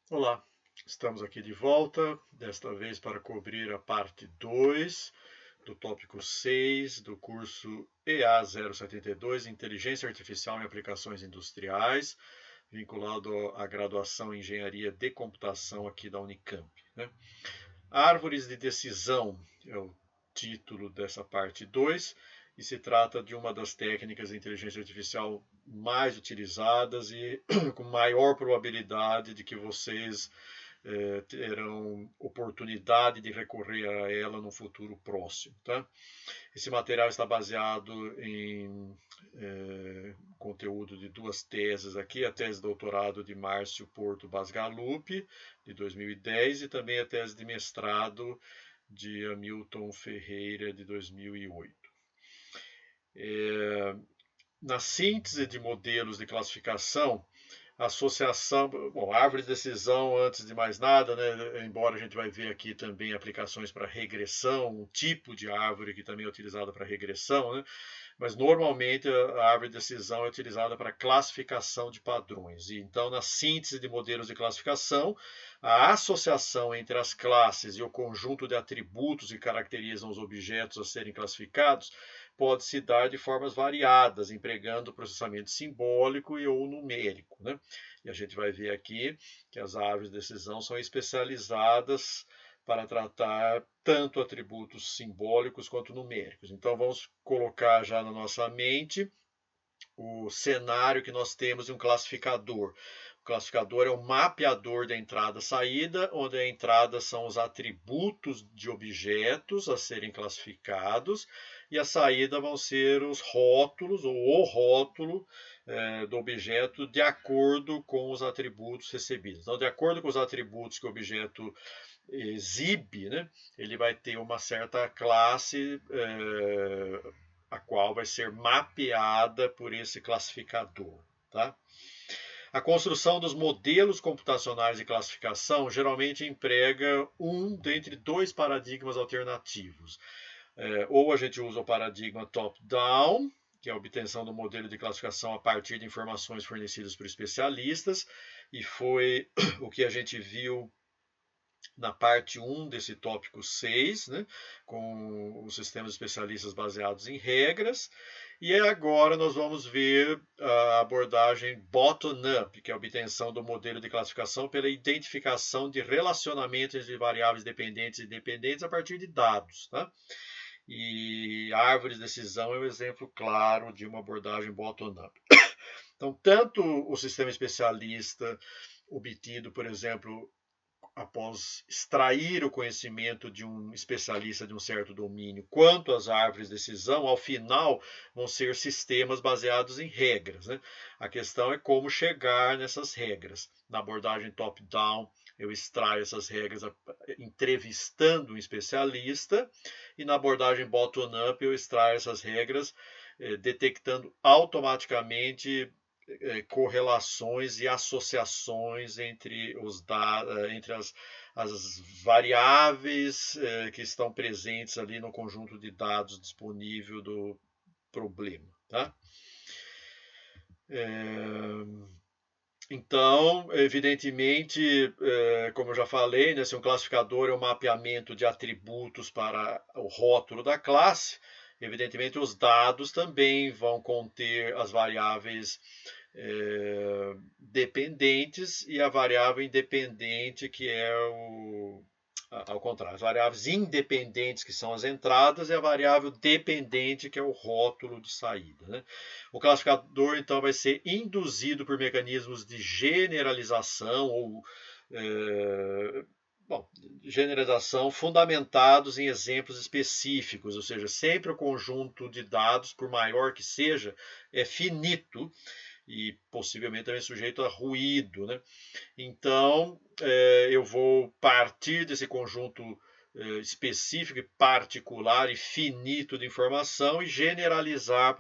Olá, estamos aqui de volta, desta vez para cobrir a parte 2 do tópico 6 do curso EA 072, Inteligência Artificial em Aplicações Industriais, vinculado à graduação em Engenharia de Computação aqui da Unicamp, né? Árvores de decisão é o título dessa parte 2 e se trata de uma das técnicas de inteligência artificial mais utilizadas e com maior probabilidade de que vocês terão oportunidade de recorrer a ela no futuro próximo. Tá? Esse material está baseado em conteúdo de duas teses aqui, a tese de doutorado de Márcio Porto Basgalupi, de 2010, e também a tese de mestrado de Hamilton Ferreira, de 2008. Na síntese de modelos de classificação, associação, bom, árvore de decisão, antes de mais nada, né, embora a gente vai ver aqui também aplicações para regressão, um tipo de árvore que também é utilizada para regressão, né, mas normalmente a árvore de decisão é utilizada para classificação de padrões. E então, na síntese de modelos de classificação, a associação entre as classes e o conjunto de atributos que caracterizam os objetos a serem classificados pode se dar de formas variadas, empregando processamento simbólico e ou numérico, né? E a gente vai ver aqui que as árvores de decisão são especializadas para tratar tanto atributos simbólicos quanto numéricos. Então vamos colocar já na nossa mente o cenário que nós temos de um classificador. O classificador é um mapeador da entrada-saída, onde a entrada são os atributos de objetos a serem classificados e a saída vão ser os rótulos ou o rótulo do objeto de acordo com os atributos recebidos. Então, de acordo com os atributos que o objeto exibe, né, ele vai ter uma certa classe a qual vai ser mapeada por esse classificador. Tá? A construção dos modelos computacionais de classificação geralmente emprega um dentre dois paradigmas alternativos. Ou a gente usa o paradigma top-down, que é a obtenção do modelo de classificação a partir de informações fornecidas por especialistas, e foi o que a gente viu na parte 1 desse tópico 6, né, com os sistemas especialistas baseados em regras. E agora nós vamos ver a abordagem bottom-up, que é a obtenção do modelo de classificação pela identificação de relacionamentos entre variáveis dependentes e independentes a partir de dados. Tá? E a árvore de decisão é um exemplo claro de uma abordagem bottom-up. Então, tanto o sistema especialista obtido, por exemplo, após extrair o conhecimento de um especialista de um certo domínio, quanto as árvores de decisão, ao final vão ser sistemas baseados em regras. Né? A questão é como chegar nessas regras. Na abordagem top-down, eu extraio essas regras entrevistando um especialista, e na abordagem bottom-up, eu extraio essas regras detectando automaticamente correlações e associações entre, entre as variáveis que estão presentes ali no conjunto de dados disponível do problema. Tá? Então, evidentemente, como eu já falei, né, se um classificador é um mapeamento de atributos para o rótulo da classe, evidentemente os dados também vão conter as variáveis dependentes e a variável independente, que é ao contrário, as variáveis independentes, que são as entradas, e a variável dependente, que é o rótulo de saída. Né? O classificador, então, vai ser induzido por mecanismos de generalização ou generalização fundamentados em exemplos específicos, ou seja, sempre o conjunto de dados, por maior que seja, é finito e possivelmente também sujeito a ruído. Né? Então, eu vou partir desse conjunto específico, particular e finito de informação e generalizar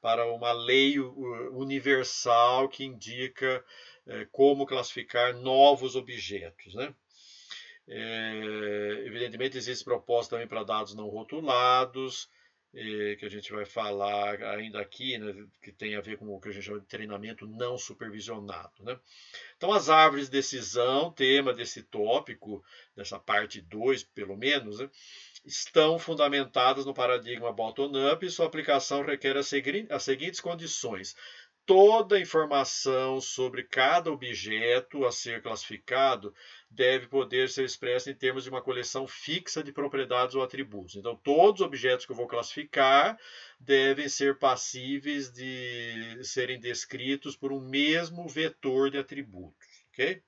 para uma lei universal que indica como classificar novos objetos. Né? Evidentemente, existe proposta também para dados não rotulados, que a gente vai falar ainda aqui, né, que tem a ver com o que a gente chama de treinamento não supervisionado, né? Então, as árvores de decisão, tema desse tópico, dessa parte 2, pelo menos, né, estão fundamentadas no paradigma bottom-up e sua aplicação requer as seguintes condições: toda a informação sobre cada objeto a ser classificado deve poder ser expressa em termos de uma coleção fixa de propriedades ou atributos. Então, todos os objetos que eu vou classificar devem ser passíveis de serem descritos por um mesmo vetor de atributos, ok?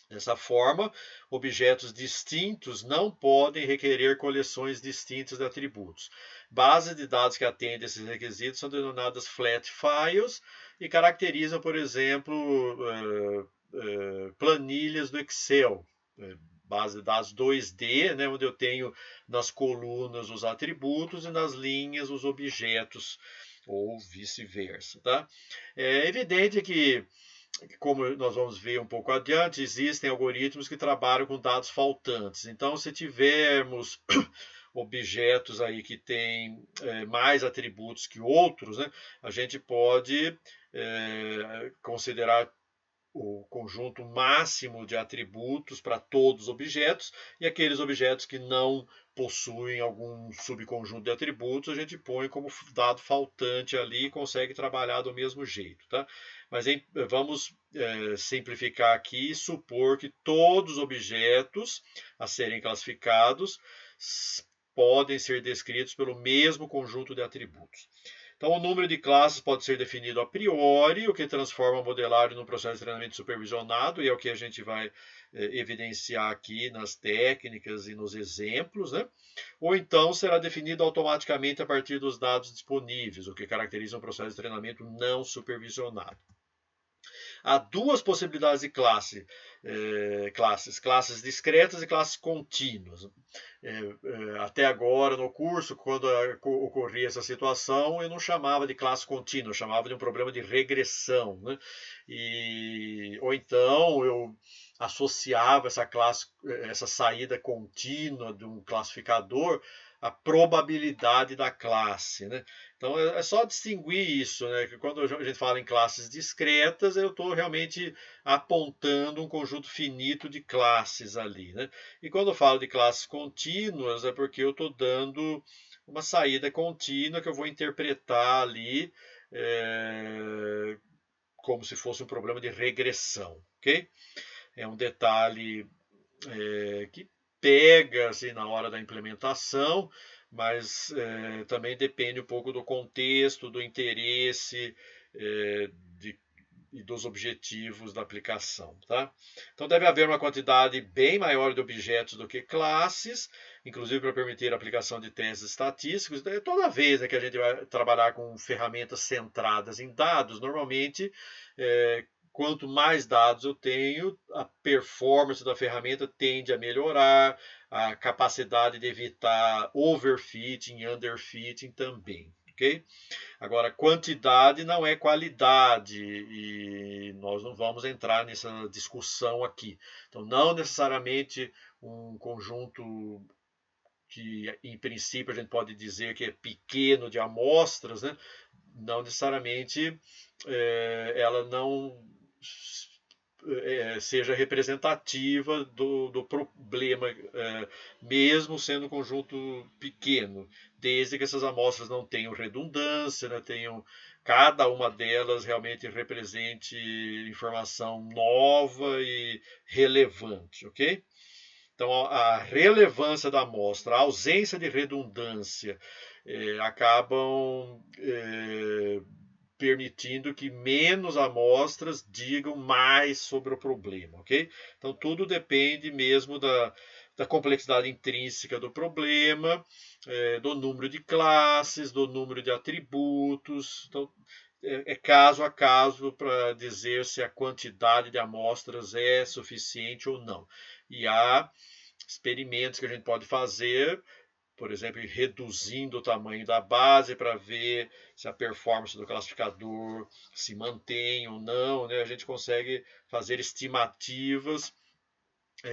Dessa forma, objetos distintos não podem requerer coleções distintas de atributos. Bases de dados que atendem esses requisitos são denominadas flat files e caracterizam, por exemplo, planilhas do Excel, base de dados 2D, né, onde eu tenho nas colunas os atributos e nas linhas os objetos, ou vice-versa. Tá? É evidente que, como nós vamos ver um pouco adiante, existem algoritmos que trabalham com dados faltantes. Então, se tivermos objetos aí que têm mais atributos que outros, né, a gente pode considerar o conjunto máximo de atributos para todos os objetos, e aqueles objetos que não possuem algum subconjunto de atributos, a gente põe como dado faltante ali e consegue trabalhar do mesmo jeito. Tá? Mas vamos simplificar aqui e supor que todos os objetos a serem classificados podem ser descritos pelo mesmo conjunto de atributos. Então, o número de classes pode ser definido a priori, o que transforma o modelário num processo de treinamento supervisionado, e é o que a gente vai evidenciar aqui nas técnicas e nos exemplos, né? Ou então será definido automaticamente a partir dos dados disponíveis, o que caracteriza um processo de treinamento não supervisionado. Há duas possibilidades de classes discretas e classes contínuas. Até agora, no curso, quando ocorria essa situação, eu não chamava de classe contínua, eu chamava de um problema de regressão. Né? Ou então eu associava essa saída contínua de um classificador à probabilidade da classe. Né? Então é só distinguir isso, né? Que quando a gente fala em classes discretas, eu estou realmente apontando um conjunto finito de classes ali, né? E quando eu falo de classes contínuas, é porque eu estou dando uma saída contínua que eu vou interpretar ali como se fosse um problema de regressão, ok? É um detalhe que pega assim, na hora da implementação, mas também depende um pouco do contexto, do interesse e dos objetivos da aplicação. Tá? Então deve haver uma quantidade bem maior de objetos do que classes, inclusive para permitir a aplicação de testes estatísticos. Toda vez que a gente vai trabalhar com ferramentas centradas em dados, normalmente quanto mais dados eu tenho, a performance da ferramenta tende a melhorar, a capacidade de evitar overfitting, underfitting também. Okay? Agora, quantidade não é qualidade e nós não vamos entrar nessa discussão aqui. Então, não necessariamente um conjunto que, em princípio, a gente pode dizer que é pequeno de amostras, né? Não necessariamente ela não seja representativa do problema, mesmo sendo um conjunto pequeno, desde que essas amostras não tenham redundância, né, cada uma delas realmente represente informação nova e relevante, ok? Então, a relevância da amostra, a ausência de redundância, acabam permitindo que menos amostras digam mais sobre o problema, ok? Então tudo depende mesmo da complexidade intrínseca do problema, do número de classes, do número de atributos. Então é caso a caso para dizer se a quantidade de amostras é suficiente ou não. E há experimentos que a gente pode fazer, por exemplo, reduzindo o tamanho da base para ver se a performance do classificador se mantém ou não, né? A gente consegue fazer estimativas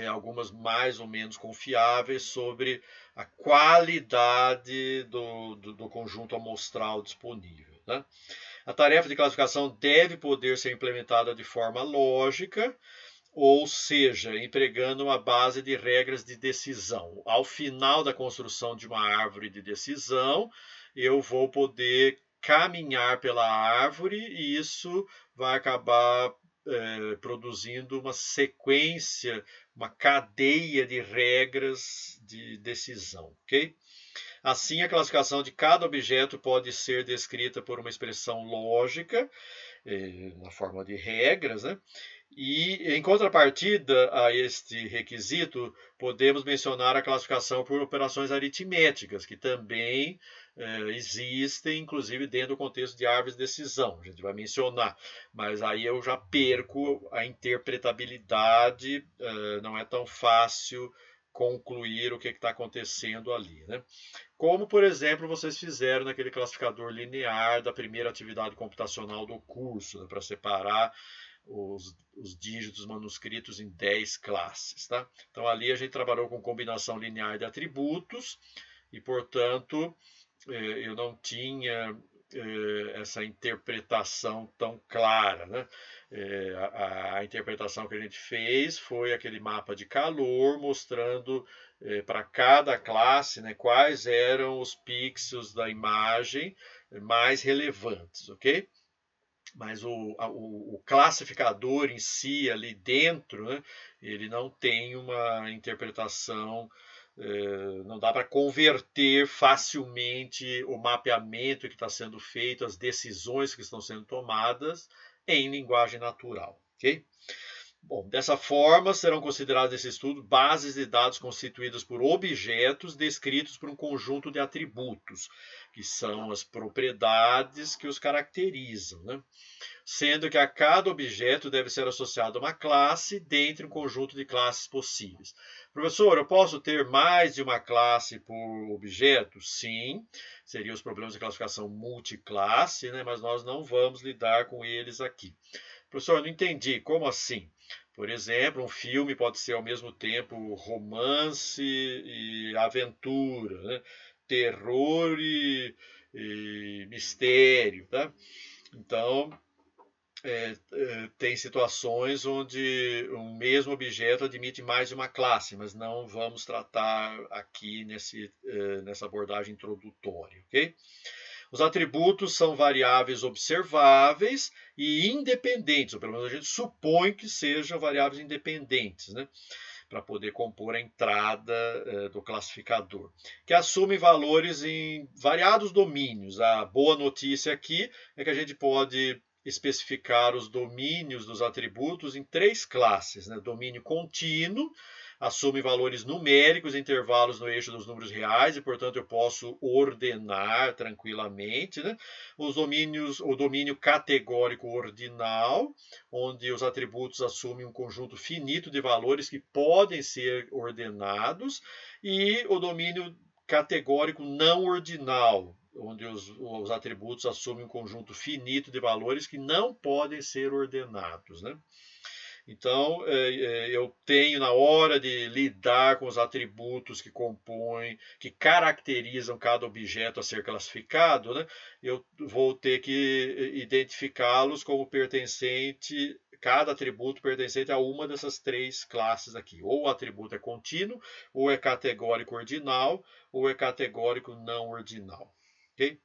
algumas mais ou menos confiáveis sobre a qualidade do conjunto amostral disponível, né? A tarefa de classificação deve poder ser implementada de forma lógica, ou seja, empregando uma base de regras de decisão. Ao final da construção de uma árvore de decisão, eu vou poder caminhar pela árvore e isso vai acabar produzindo uma sequência, uma cadeia de regras de decisão, ok? Assim, a classificação de cada objeto pode ser descrita por uma expressão lógica, na forma de regras, né? E, em contrapartida a este requisito, podemos mencionar a classificação por operações aritméticas, que também existem, inclusive dentro do contexto de árvores de decisão. A gente vai mencionar, mas aí eu já perco a interpretabilidade, não é tão fácil concluir o que está acontecendo ali, né? Como, por exemplo, vocês fizeram naquele classificador linear da primeira atividade computacional do curso, né, para separar os dígitos manuscritos em 10 classes. Tá? Então, ali a gente trabalhou com combinação linear de atributos e, portanto, eu não tinha essa interpretação tão clara. Né? A interpretação que a gente fez foi aquele mapa de calor mostrando para cada classe, né, quais eram os pixels da imagem mais relevantes, ok? Mas o classificador em si, ali dentro, né, ele não tem uma interpretação, não dá para converter facilmente o mapeamento que está sendo feito, as decisões que estão sendo tomadas em linguagem natural, ok? Bom, dessa forma, serão consideradas nesse estudo bases de dados constituídas por objetos descritos por um conjunto de atributos, que são as propriedades que os caracterizam, né? Sendo que a cada objeto deve ser associada uma classe dentre um conjunto de classes possíveis. Professor, eu posso ter mais de uma classe por objeto? Sim, seriam os problemas de classificação multiclasse, né? Mas nós não vamos lidar com eles aqui. Professor, eu não entendi, como assim? Por exemplo, um filme pode ser ao mesmo tempo romance e aventura, né? Terror e mistério, tá? Então, tem situações onde um mesmo objeto admite mais de uma classe, mas não vamos tratar aqui nessa abordagem introdutória, ok? Os atributos são variáveis observáveis e independentes, ou pelo menos a gente supõe que sejam variáveis independentes, né? Para poder compor a entrada do classificador, que assumem valores em variados domínios. A boa notícia aqui é que a gente pode especificar os domínios dos atributos em 3 classes, né? Domínio contínuo, assume valores numéricos, intervalos no eixo dos números reais e, portanto, eu posso ordenar tranquilamente, né? O domínio categórico ordinal, onde os atributos assumem um conjunto finito de valores que podem ser ordenados, e o domínio categórico não ordinal, onde os atributos assumem um conjunto finito de valores que não podem ser ordenados, né? Então, eu tenho, na hora de lidar com os atributos que compõem, que caracterizam cada objeto a ser classificado, né, eu vou ter que identificá-los como pertencente, cada atributo pertencente a uma dessas 3 classes aqui. Ou o atributo é contínuo, ou é categórico ordinal, ou é categórico não ordinal. Ok?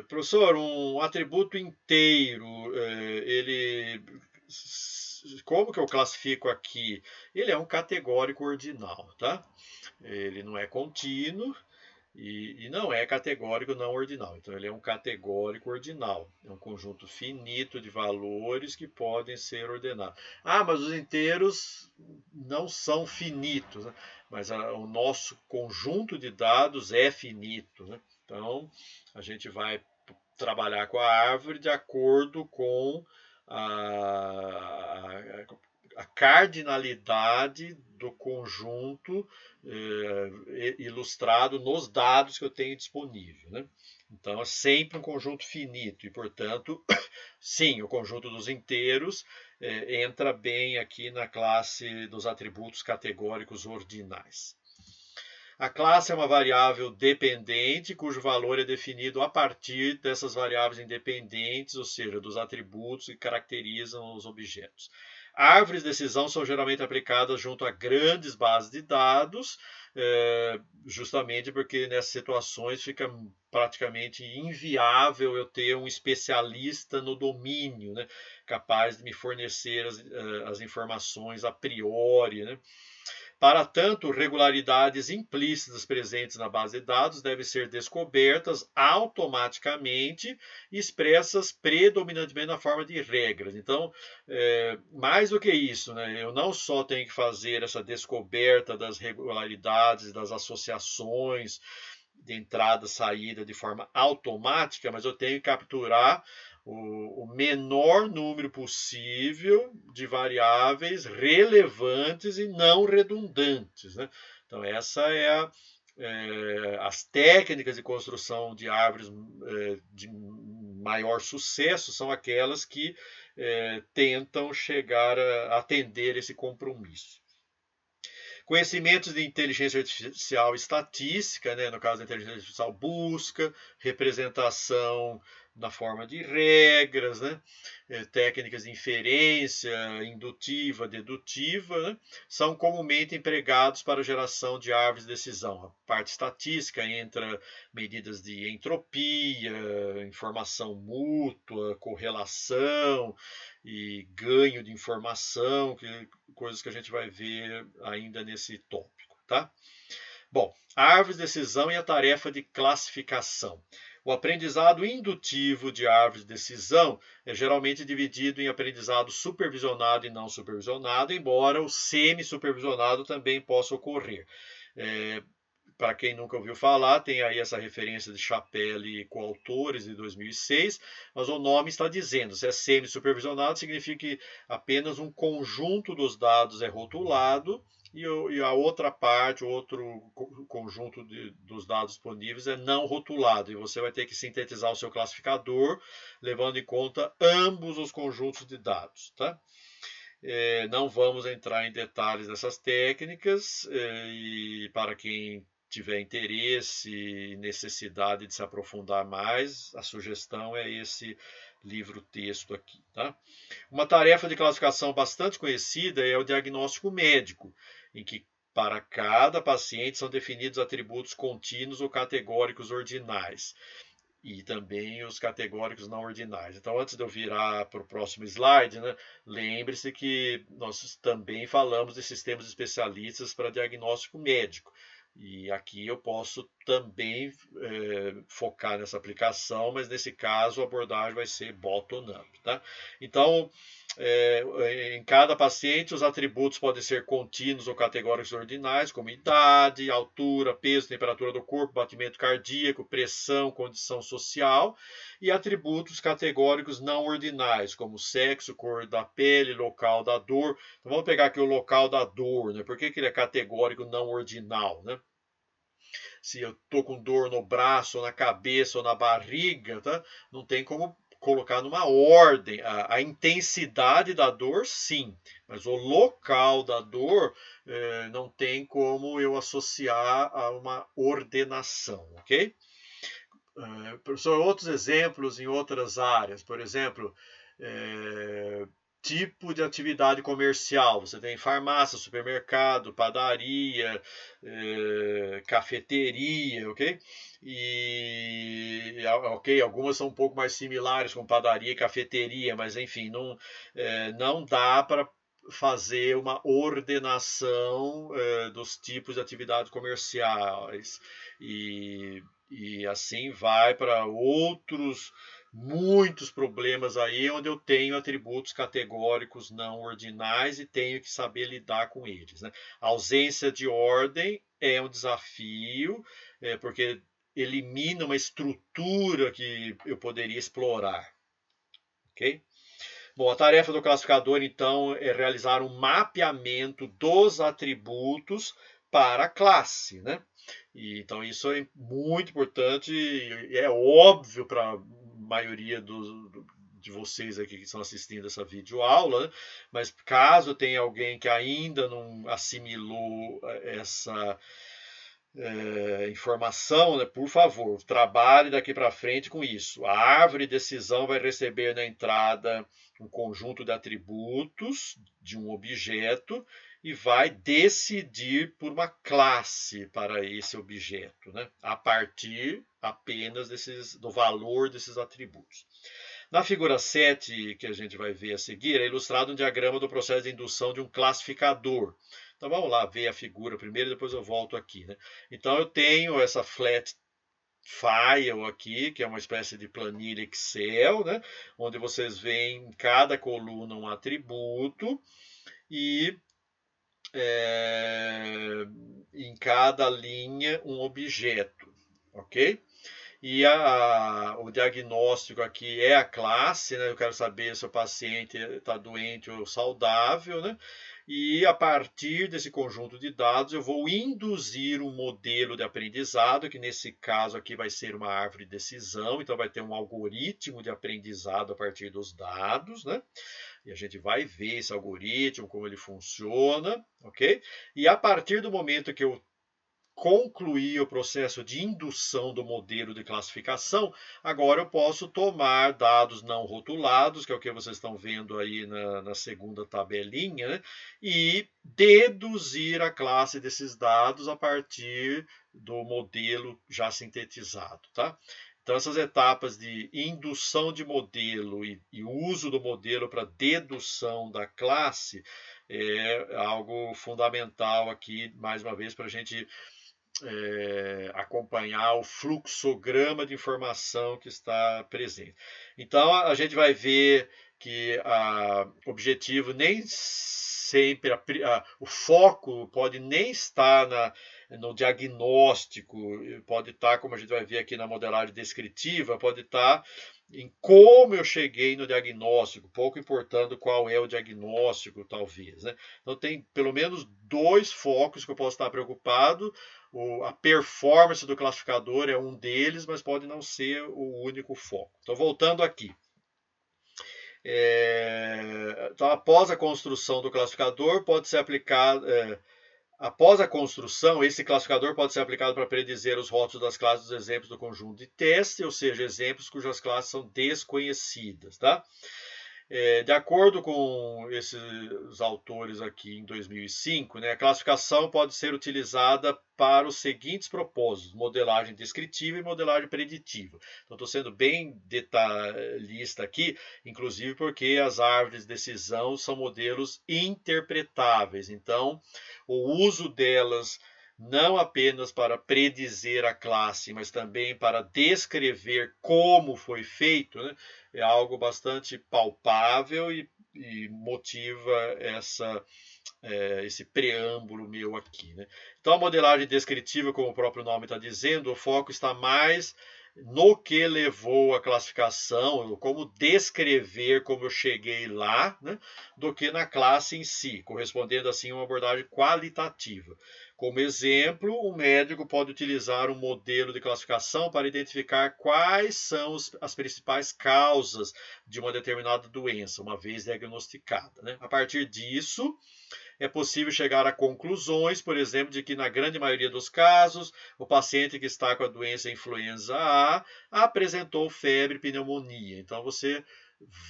Professor, um atributo inteiro, ele, como que eu classifico aqui? Ele é um categórico ordinal, tá? Ele não é contínuo e não é categórico não ordinal. Então, ele é um categórico ordinal. É um conjunto finito de valores que podem ser ordenados. Ah, mas os inteiros não são finitos, né? Mas o nosso conjunto de dados é finito, né? Então, a gente vai trabalhar com a árvore de acordo com a cardinalidade do conjunto ilustrado nos dados que eu tenho disponível, né? Então, é sempre um conjunto finito e, portanto, sim, o conjunto dos inteiros entra bem aqui na classe dos atributos categóricos ordinais. A classe é uma variável dependente, cujo valor é definido a partir dessas variáveis independentes, ou seja, dos atributos que caracterizam os objetos. Árvores de decisão são geralmente aplicadas junto a grandes bases de dados, justamente porque nessas situações fica praticamente inviável eu ter um especialista no domínio, né, capaz de me fornecer as informações a priori, né. Para tanto, regularidades implícitas presentes na base de dados devem ser descobertas automaticamente e expressas predominantemente na forma de regras. Então, mais do que isso, né, eu não só tenho que fazer essa descoberta das regularidades, das associações de entrada e saída de forma automática, mas eu tenho que capturar o menor número possível de variáveis relevantes e não redundantes, né? Então, essa é as técnicas de construção de árvores de maior sucesso são aquelas que tentam chegar a atender esse compromisso. Conhecimentos de inteligência artificial e estatística, né? No caso da inteligência artificial, busca, representação na forma de regras, né? Técnicas de inferência indutiva, dedutiva, né? São comumente empregados para a geração de árvores de decisão. A parte estatística entra medidas de entropia, informação mútua, correlação e ganho de informação, coisas que a gente vai ver ainda nesse tópico, tá? Bom, a árvore de decisão e a tarefa de classificação. O aprendizado indutivo de árvores de decisão é geralmente dividido em aprendizado supervisionado e não supervisionado, embora o semi-supervisionado também possa ocorrer. Para quem nunca ouviu falar, tem aí essa referência de Chappelle e coautores de 2006, mas o nome está dizendo, se é semi-supervisionado, significa que apenas um conjunto dos dados é rotulado e a outra parte, o outro conjunto dos dados disponíveis é não rotulado. E você vai ter que sintetizar o seu classificador, levando em conta ambos os conjuntos de dados. Tá? Não vamos entrar em detalhes dessas técnicas, e para quem tiver interesse e necessidade de se aprofundar mais, a sugestão é esse livro-texto aqui. Tá? Uma tarefa de classificação bastante conhecida é o diagnóstico médico, em que para cada paciente são definidos atributos contínuos ou categóricos ordinais e também os categóricos não ordinais. Então, antes de eu virar para o próximo slide, né, lembre-se que nós também falamos de sistemas especialistas para diagnóstico médico. E aqui eu posso também focar nessa aplicação, mas nesse caso a abordagem vai ser bottom-up. Tá? Então, em cada paciente, os atributos podem ser contínuos ou categóricos ordinais, como idade, altura, peso, temperatura do corpo, batimento cardíaco, pressão, condição social, e atributos categóricos não ordinais, como sexo, cor da pele, local da dor. Então, vamos pegar aqui o local da dor, né? Por que ele é categórico não ordinal, né? Se eu estou com dor no braço, ou na cabeça, ou na barriga, tá? Não tem como colocar numa ordem. A intensidade da dor, sim, mas o local da dor não tem como eu associar a uma ordenação, ok? Professor, outros exemplos em outras áreas, por exemplo, tipo de atividade comercial. Você tem farmácia, supermercado, padaria, cafeteria, ok? Ok, algumas são um pouco mais similares com padaria e cafeteria, mas enfim, não dá para fazer uma ordenação dos tipos de atividades comerciais e assim vai para muitos problemas aí onde eu tenho atributos categóricos não ordinais e tenho que saber lidar com eles. Né? A ausência de ordem é um desafio, porque elimina uma estrutura que eu poderia explorar. Ok? Bom, a tarefa do classificador, então, é realizar um mapeamento dos atributos para a classe, né? Então, isso é muito importante e é óbvio para a maioria de vocês aqui que estão assistindo essa videoaula, né? Mas caso tenha alguém que ainda não assimilou essa informação, né, por favor, trabalhe daqui para frente com isso. A árvore de decisão vai receber na entrada um conjunto de atributos de um objeto e vai decidir por uma classe para esse objeto, né, a partir apenas do valor desses atributos. Na figura 7, que a gente vai ver a seguir, é ilustrado um diagrama do processo de indução de um classificador. Então vamos lá ver a figura primeiro, depois eu volto aqui, né? Então eu tenho essa flat file aqui, que é uma espécie de planilha Excel, né? Onde vocês veem em cada coluna um atributo e em cada linha um objeto, ok? E o diagnóstico aqui é a classe, né? Eu quero saber se o paciente está doente ou saudável, né? E a partir desse conjunto de dados eu vou induzir um modelo de aprendizado, que nesse caso aqui vai ser uma árvore de decisão, então vai ter um algoritmo de aprendizado a partir dos dados, né? E a gente vai ver esse algoritmo, como ele funciona, ok? E a partir do momento que eu concluir o processo de indução do modelo de classificação, agora eu posso tomar dados não rotulados, que é o que vocês estão vendo aí na segunda tabelinha, né, e deduzir a classe desses dados a partir do modelo já sintetizado, tá? Então, essas etapas de indução de modelo e uso do modelo para dedução da classe é algo fundamental aqui, mais uma vez, para a gente acompanhar o fluxograma de informação que está presente. Então, a gente vai ver que o objetivo nem sempre, o foco pode nem estar no diagnóstico, pode estar, como a gente vai ver aqui na modelagem descritiva, pode estar em como eu cheguei no diagnóstico, pouco importando qual é o diagnóstico, talvez, né? Então, tem pelo menos 2 focos que eu posso estar preocupado. A performance do classificador é um deles, mas pode não ser o único foco. Então, voltando aqui. Então, após a construção do classificador, pode ser aplicado. Após a construção, esse classificador pode ser aplicado para predizer os rótulos das classes dos exemplos do conjunto de teste, ou seja, exemplos cujas classes são desconhecidas, tá? De acordo com esses autores aqui em 2005, né, a classificação pode ser utilizada para os seguintes propósitos: modelagem descritiva e modelagem preditiva. Então, estou sendo bem detalhista aqui, inclusive porque as árvores de decisão são modelos interpretáveis. Então, o uso delas não apenas para predizer a classe, mas também para descrever como foi feito, né, é algo bastante palpável e motiva esse preâmbulo meu aqui, né? Então, a modelagem descritiva, como o próprio nome está dizendo, o foco está mais no que levou à classificação, como descrever como eu cheguei lá, né, do que na classe em si, correspondendo assim a uma abordagem qualitativa. Como exemplo, um médico pode utilizar um modelo de classificação para identificar quais são as principais causas de uma determinada doença, uma vez diagnosticada, né? A partir disso, é possível chegar a conclusões, por exemplo, de que na grande maioria dos casos, o paciente que está com a doença influenza A apresentou febre e pneumonia. Então, você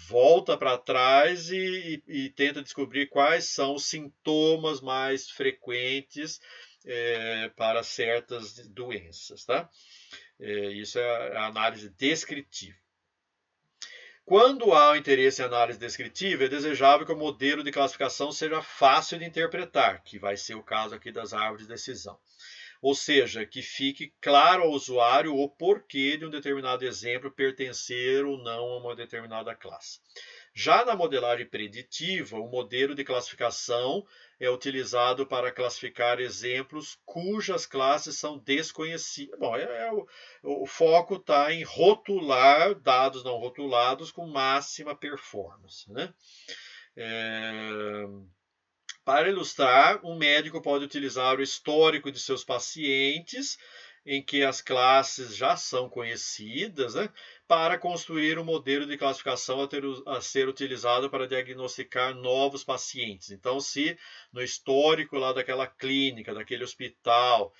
volta para trás e tenta descobrir quais são os sintomas mais frequentes para certas doenças, tá? Isso é a análise descritiva. Quando há um interesse em análise descritiva, é desejável que o modelo de classificação seja fácil de interpretar, que vai ser o caso aqui das árvores de decisão. Ou seja, que fique claro ao usuário o porquê de um determinado exemplo pertencer ou não a uma determinada classe. Já na modelagem preditiva, o modelo de classificação é utilizado para classificar exemplos cujas classes são desconhecidas. Bom, o foco está em rotular dados não rotulados com máxima performance, né? Para ilustrar, um médico pode utilizar o histórico de seus pacientes, em que as classes já são conhecidas, né, para construir um modelo de classificação a ser utilizado para diagnosticar novos pacientes. Então, se no histórico lá daquela clínica, daquele hospital,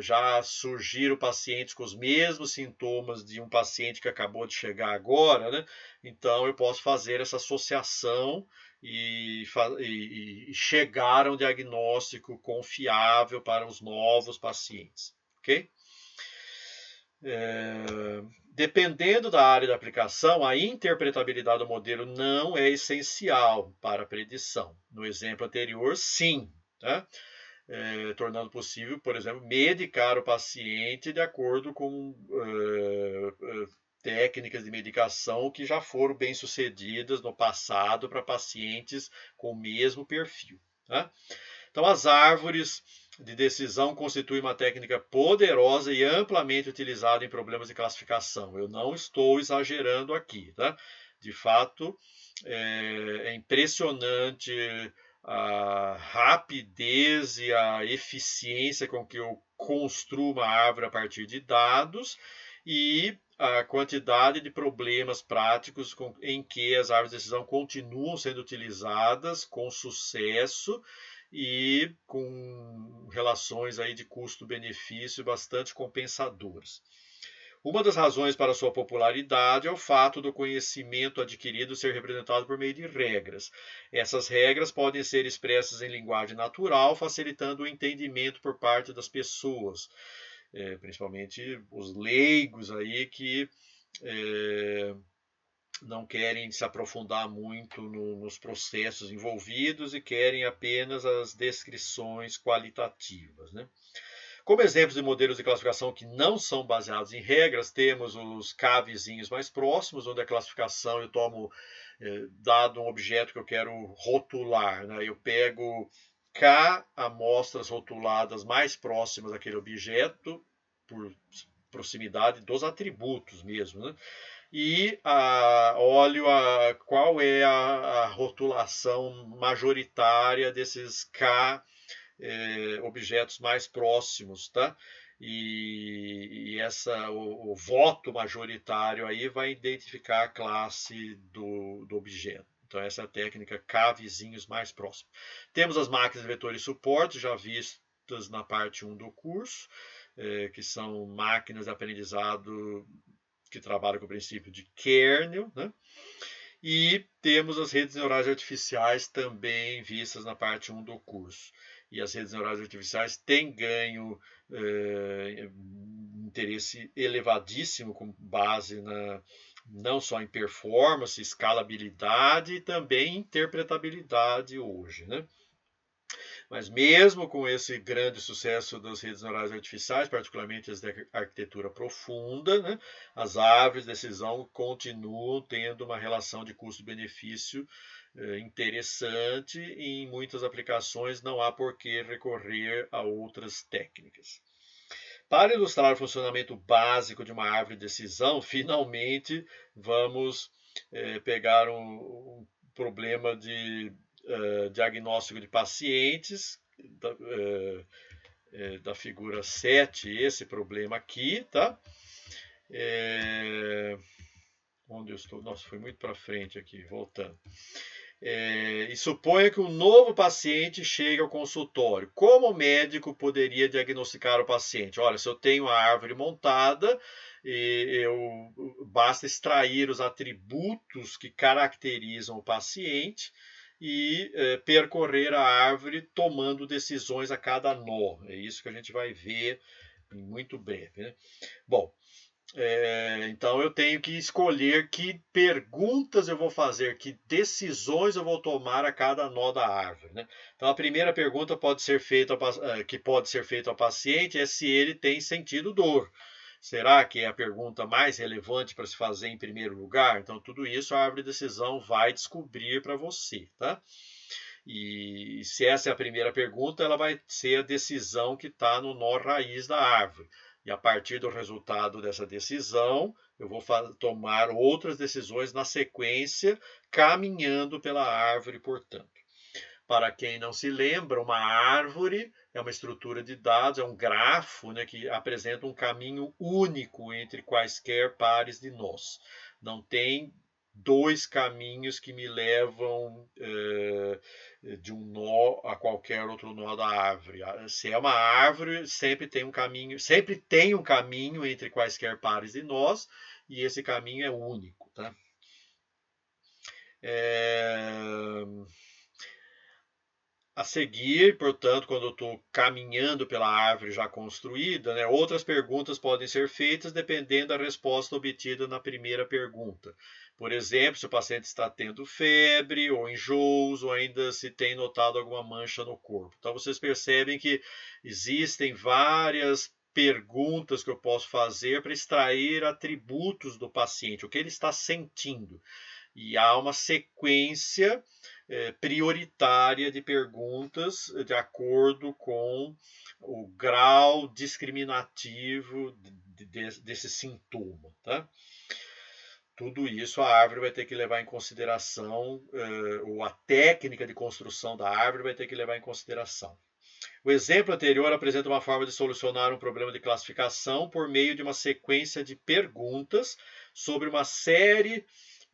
já surgiram pacientes com os mesmos sintomas de um paciente que acabou de chegar agora, né? Então eu posso fazer essa associação e chegar a um diagnóstico confiável para os novos pacientes, ok? Dependendo da área da aplicação, a interpretabilidade do modelo não é essencial para a predição. No exemplo anterior, sim, tá? Tornando possível, por exemplo, medicar o paciente de acordo com técnicas de medicação que já foram bem sucedidas no passado para pacientes com o mesmo perfil. Tá? Então, as árvores de decisão constituem uma técnica poderosa e amplamente utilizada em problemas de classificação. Eu não estou exagerando aqui. Tá? De fato, é impressionante a rapidez e a eficiência com que eu construo uma árvore a partir de dados e a quantidade de problemas práticos em que as árvores de decisão continuam sendo utilizadas com sucesso e com relações aí de custo-benefício bastante compensadoras. Uma das razões para sua popularidade é o fato do conhecimento adquirido ser representado por meio de regras. Essas regras podem ser expressas em linguagem natural, facilitando o entendimento por parte das pessoas, principalmente os leigos aí que não querem se aprofundar muito nos processos envolvidos e querem apenas as descrições qualitativas, né? Como exemplos de modelos de classificação que não são baseados em regras, temos os K-vizinhos mais próximos, onde a classificação eu tomo, dado um objeto que eu quero rotular, né? Eu pego K amostras rotuladas mais próximas daquele objeto, por proximidade dos atributos mesmo, né? E olho qual é a rotulação majoritária desses K objetos mais próximos, tá? E o voto majoritário aí vai identificar a classe do objeto. Então essa é a técnica K vizinhos mais próximos. Temos as máquinas de vetores suporte, já vistas na parte 1 do curso, que são máquinas de aprendizado que trabalham com o princípio de kernel, né? E temos as redes neurais artificiais também vistas na parte 1 do curso. E as redes neurais artificiais têm ganho interesse elevadíssimo com base não só em performance, escalabilidade e também interpretabilidade hoje, né? Mas mesmo com esse grande sucesso das redes neurais artificiais, particularmente as de arquitetura profunda, né, as árvores de decisão continuam tendo uma relação de custo-benefício interessante e em muitas aplicações não há por que recorrer a outras técnicas. Para ilustrar o funcionamento básico de uma árvore de decisão, finalmente vamos pegar um problema de diagnóstico de pacientes, da figura 7, esse problema aqui, tá? Onde eu estou? Nossa, foi muito para frente aqui, voltando. E suponha que um novo paciente chega ao consultório. Como o médico poderia diagnosticar o paciente? Olha, se eu tenho a árvore montada, basta extrair os atributos que caracterizam o paciente e percorrer a árvore tomando decisões a cada nó. É isso que a gente vai ver em muito breve, né? Bom, então eu tenho que escolher que perguntas eu vou fazer, que decisões eu vou tomar a cada nó da árvore, né? Então a primeira pergunta que pode ser feita ao paciente é se ele tem sentido dor. Será que é a pergunta mais relevante para se fazer em primeiro lugar? Então tudo isso a árvore de decisão vai descobrir para você, tá? E se essa é a primeira pergunta, ela vai ser a decisão que está no nó raiz da árvore. E a partir do resultado dessa decisão, eu vou tomar outras decisões na sequência, caminhando pela árvore, portanto. Para quem não se lembra, uma árvore é uma estrutura de dados, é um grafo, né, que apresenta um caminho único entre quaisquer pares de nós. Não tem dois caminhos que me levam de um nó a qualquer outro nó da árvore. Se é uma árvore, sempre tem um caminho entre quaisquer pares de nós, e esse caminho é único, tá? A seguir, portanto, quando eu estou caminhando pela árvore já construída, né, outras perguntas podem ser feitas dependendo da resposta obtida na primeira pergunta. Por exemplo, se o paciente está tendo febre ou enjoos, ou ainda se tem notado alguma mancha no corpo. Então, vocês percebem que existem várias perguntas que eu posso fazer para extrair atributos do paciente, o que ele está sentindo. E há uma sequência prioritária de perguntas de acordo com o grau discriminativo desse sintoma, tá? Tudo isso a árvore vai ter que levar em consideração, ou a técnica de construção da árvore vai ter que levar em consideração. O exemplo anterior apresenta uma forma de solucionar um problema de classificação por meio de uma sequência de perguntas sobre uma série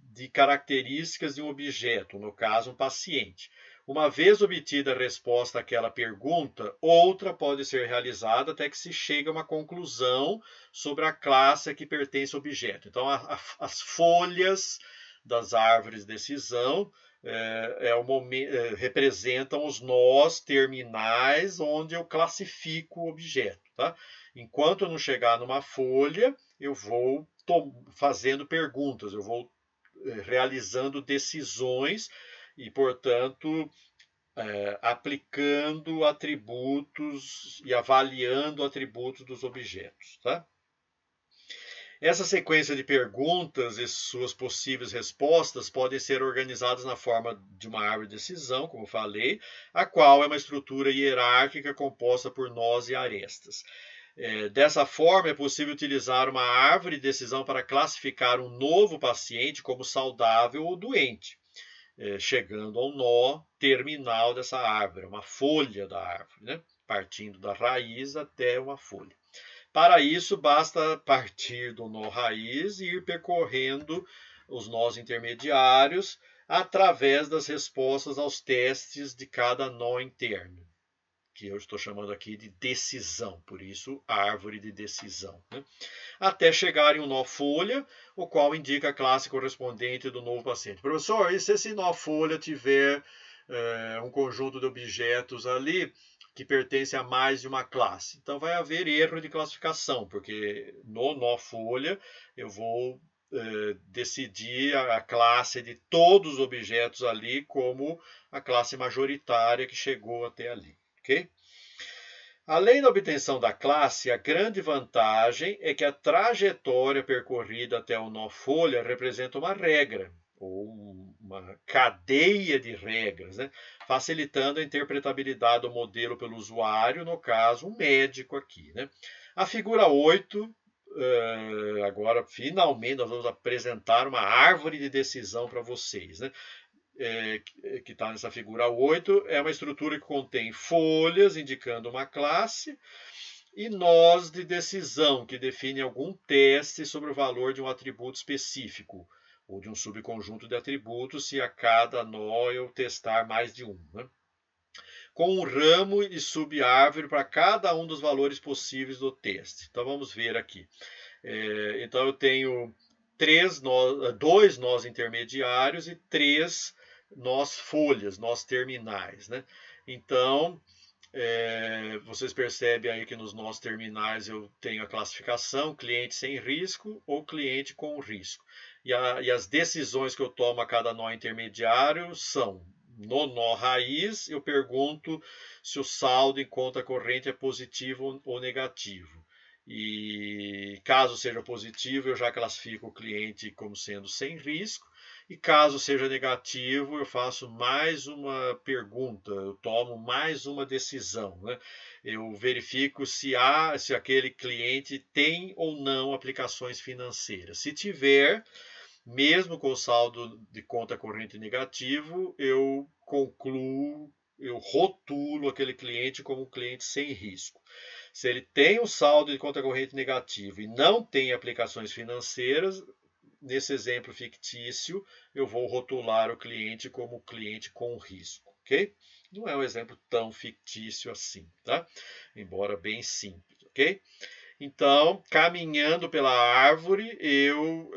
de características de um objeto, no caso, um paciente. Uma vez obtida a resposta àquela pergunta, outra pode ser realizada até que se chegue a uma conclusão sobre a classe a que pertence o objeto. Então, as folhas das árvores de decisão representam os nós terminais onde eu classifico o objeto. Tá? Enquanto eu não chegar numa folha, eu vou fazendo perguntas, eu vou realizando decisões e, portanto, aplicando atributos e avaliando atributos dos objetos. Tá? Essa sequência de perguntas e suas possíveis respostas podem ser organizadas na forma de uma árvore de decisão, como falei, a qual é uma estrutura hierárquica composta por nós e arestas. Dessa forma, é possível utilizar uma árvore de decisão para classificar um novo paciente como saudável ou doente, chegando ao nó terminal dessa árvore, uma folha da árvore, né? Partindo da raiz até uma folha. Para isso, basta partir do nó raiz e ir percorrendo os nós intermediários através das respostas aos testes de cada nó interno, que eu estou chamando aqui de decisão, por isso árvore de decisão, né? Até chegar em um nó folha, o qual indica a classe correspondente do novo paciente. Professor, e se esse nó folha tiver um conjunto de objetos ali que pertence a mais de uma classe? Então vai haver erro de classificação, porque no nó folha eu vou decidir a classe de todos os objetos ali como a classe majoritária que chegou até ali. Okay? Além da obtenção da classe, a grande vantagem é que a trajetória percorrida até o nó folha representa uma regra, ou uma cadeia de regras, né? Facilitando a interpretabilidade do modelo pelo usuário, no caso, um médico aqui. Né? A figura 8, agora finalmente nós vamos apresentar uma árvore de decisão para vocês. Né? Que está nessa figura 8, é uma estrutura que contém folhas indicando uma classe e nós de decisão, que define algum teste sobre o valor de um atributo específico, ou de um subconjunto de atributos, se a cada nó eu testar mais de um. Né? Com um ramo e subárvore para cada um dos valores possíveis do teste. Então vamos ver aqui. Então eu tenho 2 nós intermediários e 3 nós folhas, nós terminais. Né? Então, vocês percebem aí que nos nós terminais eu tenho a classificação cliente sem risco ou cliente com risco. E as decisões que eu tomo a cada nó intermediário são: no nó raiz, eu pergunto se o saldo em conta corrente é positivo ou negativo. E caso seja positivo, eu já classifico o cliente como sendo sem risco. E caso seja negativo, eu faço mais uma pergunta, eu tomo mais uma decisão. Né? Eu verifico se aquele cliente tem ou não aplicações financeiras. Se tiver, mesmo com o saldo de conta corrente negativo, eu concluo rotulo aquele cliente como um cliente sem risco. Se ele tem um saldo de conta corrente negativo e não tem aplicações financeiras, nesse exemplo fictício, eu vou rotular o cliente como cliente com risco, ok? Não é um exemplo tão fictício assim, tá? Embora bem simples, ok? Então, caminhando pela árvore, eu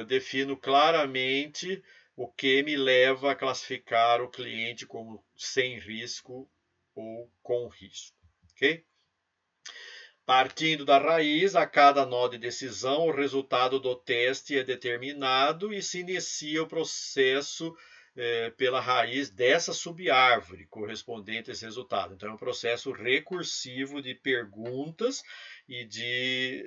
defino claramente o que me leva a classificar o cliente como sem risco ou com risco, ok? Partindo da raiz, a cada nó de decisão, o resultado do teste é determinado e se inicia o processo pela raiz dessa subárvore correspondente a esse resultado. Então, é um processo recursivo de perguntas e de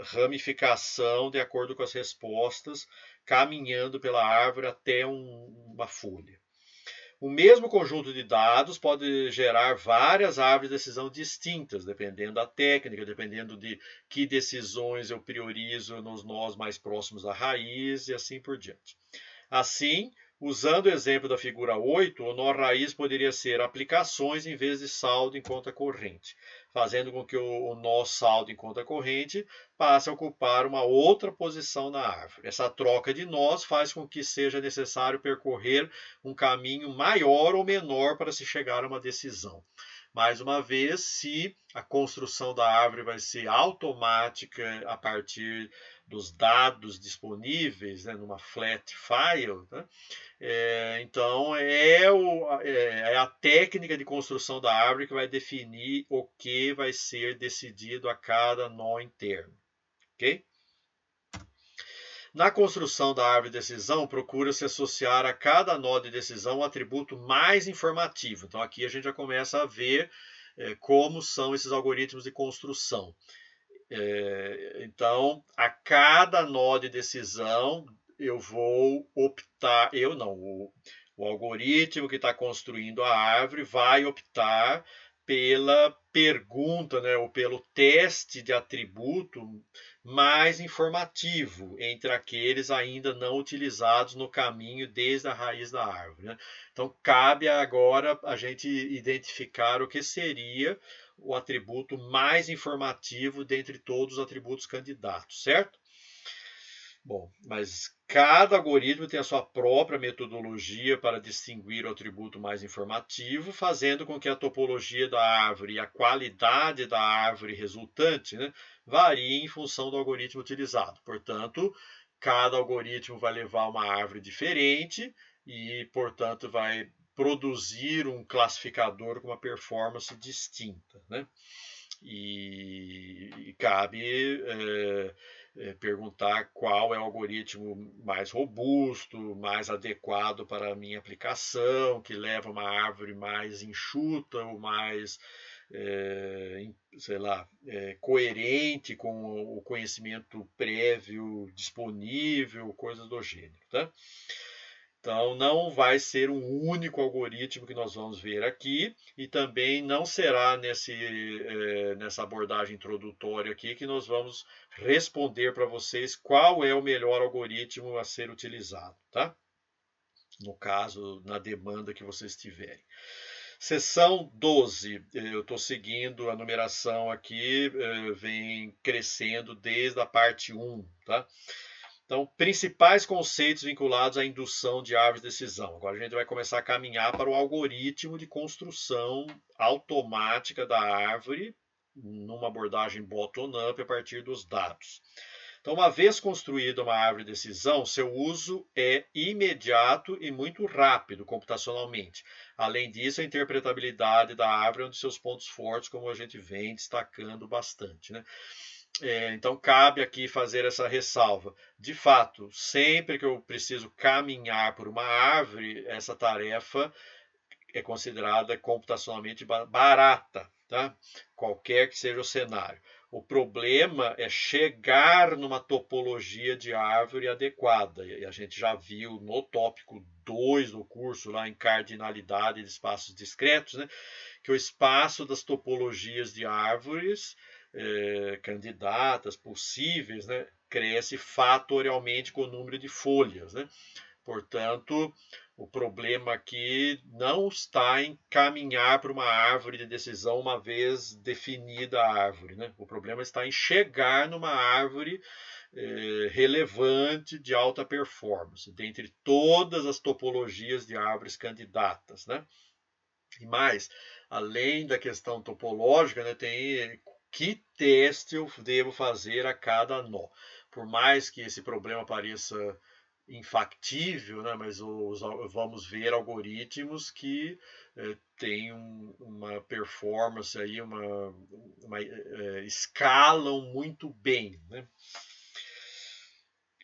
ramificação de acordo com as respostas, caminhando pela árvore até uma folha. O mesmo conjunto de dados pode gerar várias árvores de decisão distintas, dependendo da técnica, dependendo de que decisões eu priorizo nos nós mais próximos da raiz e assim por diante. Assim, usando o exemplo da figura 8, o nó raiz poderia ser aplicações em vez de saldo em conta corrente, fazendo com que o nó saldo em conta corrente passe a ocupar uma outra posição na árvore. Essa troca de nós faz com que seja necessário percorrer um caminho maior ou menor para se chegar a uma decisão. Mais uma vez, se a construção da árvore vai ser automática a partir dos dados disponíveis, né, numa flat file, né, então é a técnica de construção da árvore que vai definir o que vai ser decidido a cada nó interno, ok? Na construção da árvore de decisão, procura-se associar a cada nó de decisão um atributo mais informativo. Então aqui a gente já começa a ver como são esses algoritmos de construção. Então, a cada nó de decisão, eu vou optar, o algoritmo que está construindo a árvore vai optar pela pergunta, né, ou pelo teste de atributo mais informativo entre aqueles ainda não utilizados no caminho desde a raiz da árvore, né? Então, cabe agora a gente identificar o que seria o atributo mais informativo dentre todos os atributos candidatos, certo? Bom, mas cada algoritmo tem a sua própria metodologia para distinguir o atributo mais informativo, fazendo com que a topologia da árvore e a qualidade da árvore resultante, né, variem em função do algoritmo utilizado. Portanto, cada algoritmo vai levar uma árvore diferente e, portanto, vai produzir um classificador com uma performance distinta, né? E cabe perguntar qual é o algoritmo mais robusto, mais adequado para a minha aplicação, que leva uma árvore mais enxuta ou mais, sei lá, coerente com o conhecimento prévio disponível, coisas do gênero, tá? Então, não vai ser um único algoritmo que nós vamos ver aqui e também não será nessa abordagem introdutória aqui que nós vamos responder para vocês qual é o melhor algoritmo a ser utilizado, tá? No caso, na demanda que vocês tiverem. Seção 12, eu estou seguindo a numeração aqui, vem crescendo desde a parte 1, tá? Então, principais conceitos vinculados à indução de árvores de decisão. Agora a gente vai começar a caminhar para o algoritmo de construção automática da árvore, numa abordagem bottom-up a partir dos dados. Então, uma vez construída uma árvore de decisão, seu uso é imediato e muito rápido computacionalmente. Além disso, a interpretabilidade da árvore é um dos seus pontos fortes, como a gente vem destacando bastante, né? Então, cabe aqui fazer essa ressalva. De fato, sempre que eu preciso caminhar por uma árvore, essa tarefa é considerada computacionalmente barata, tá? Qualquer que seja o cenário. O problema é chegar numa topologia de árvore adequada. E a gente já viu no tópico 2 do curso, lá em cardinalidade de espaços discretos, né, que o espaço das topologias de árvores candidatas, possíveis, né, cresce fatorialmente com o número de folhas, né? Portanto, O problema aqui não está em caminhar para uma árvore de decisão uma vez definida a árvore, né? O problema está em chegar numa árvore relevante de alta performance, dentre todas as topologias de árvores candidatas, né? E mais, além da questão topológica, né, tem que teste eu devo fazer a cada nó. Por mais que esse problema pareça infactível, né, mas vamos ver algoritmos que têm uma performance aí, escalam muito bem, né?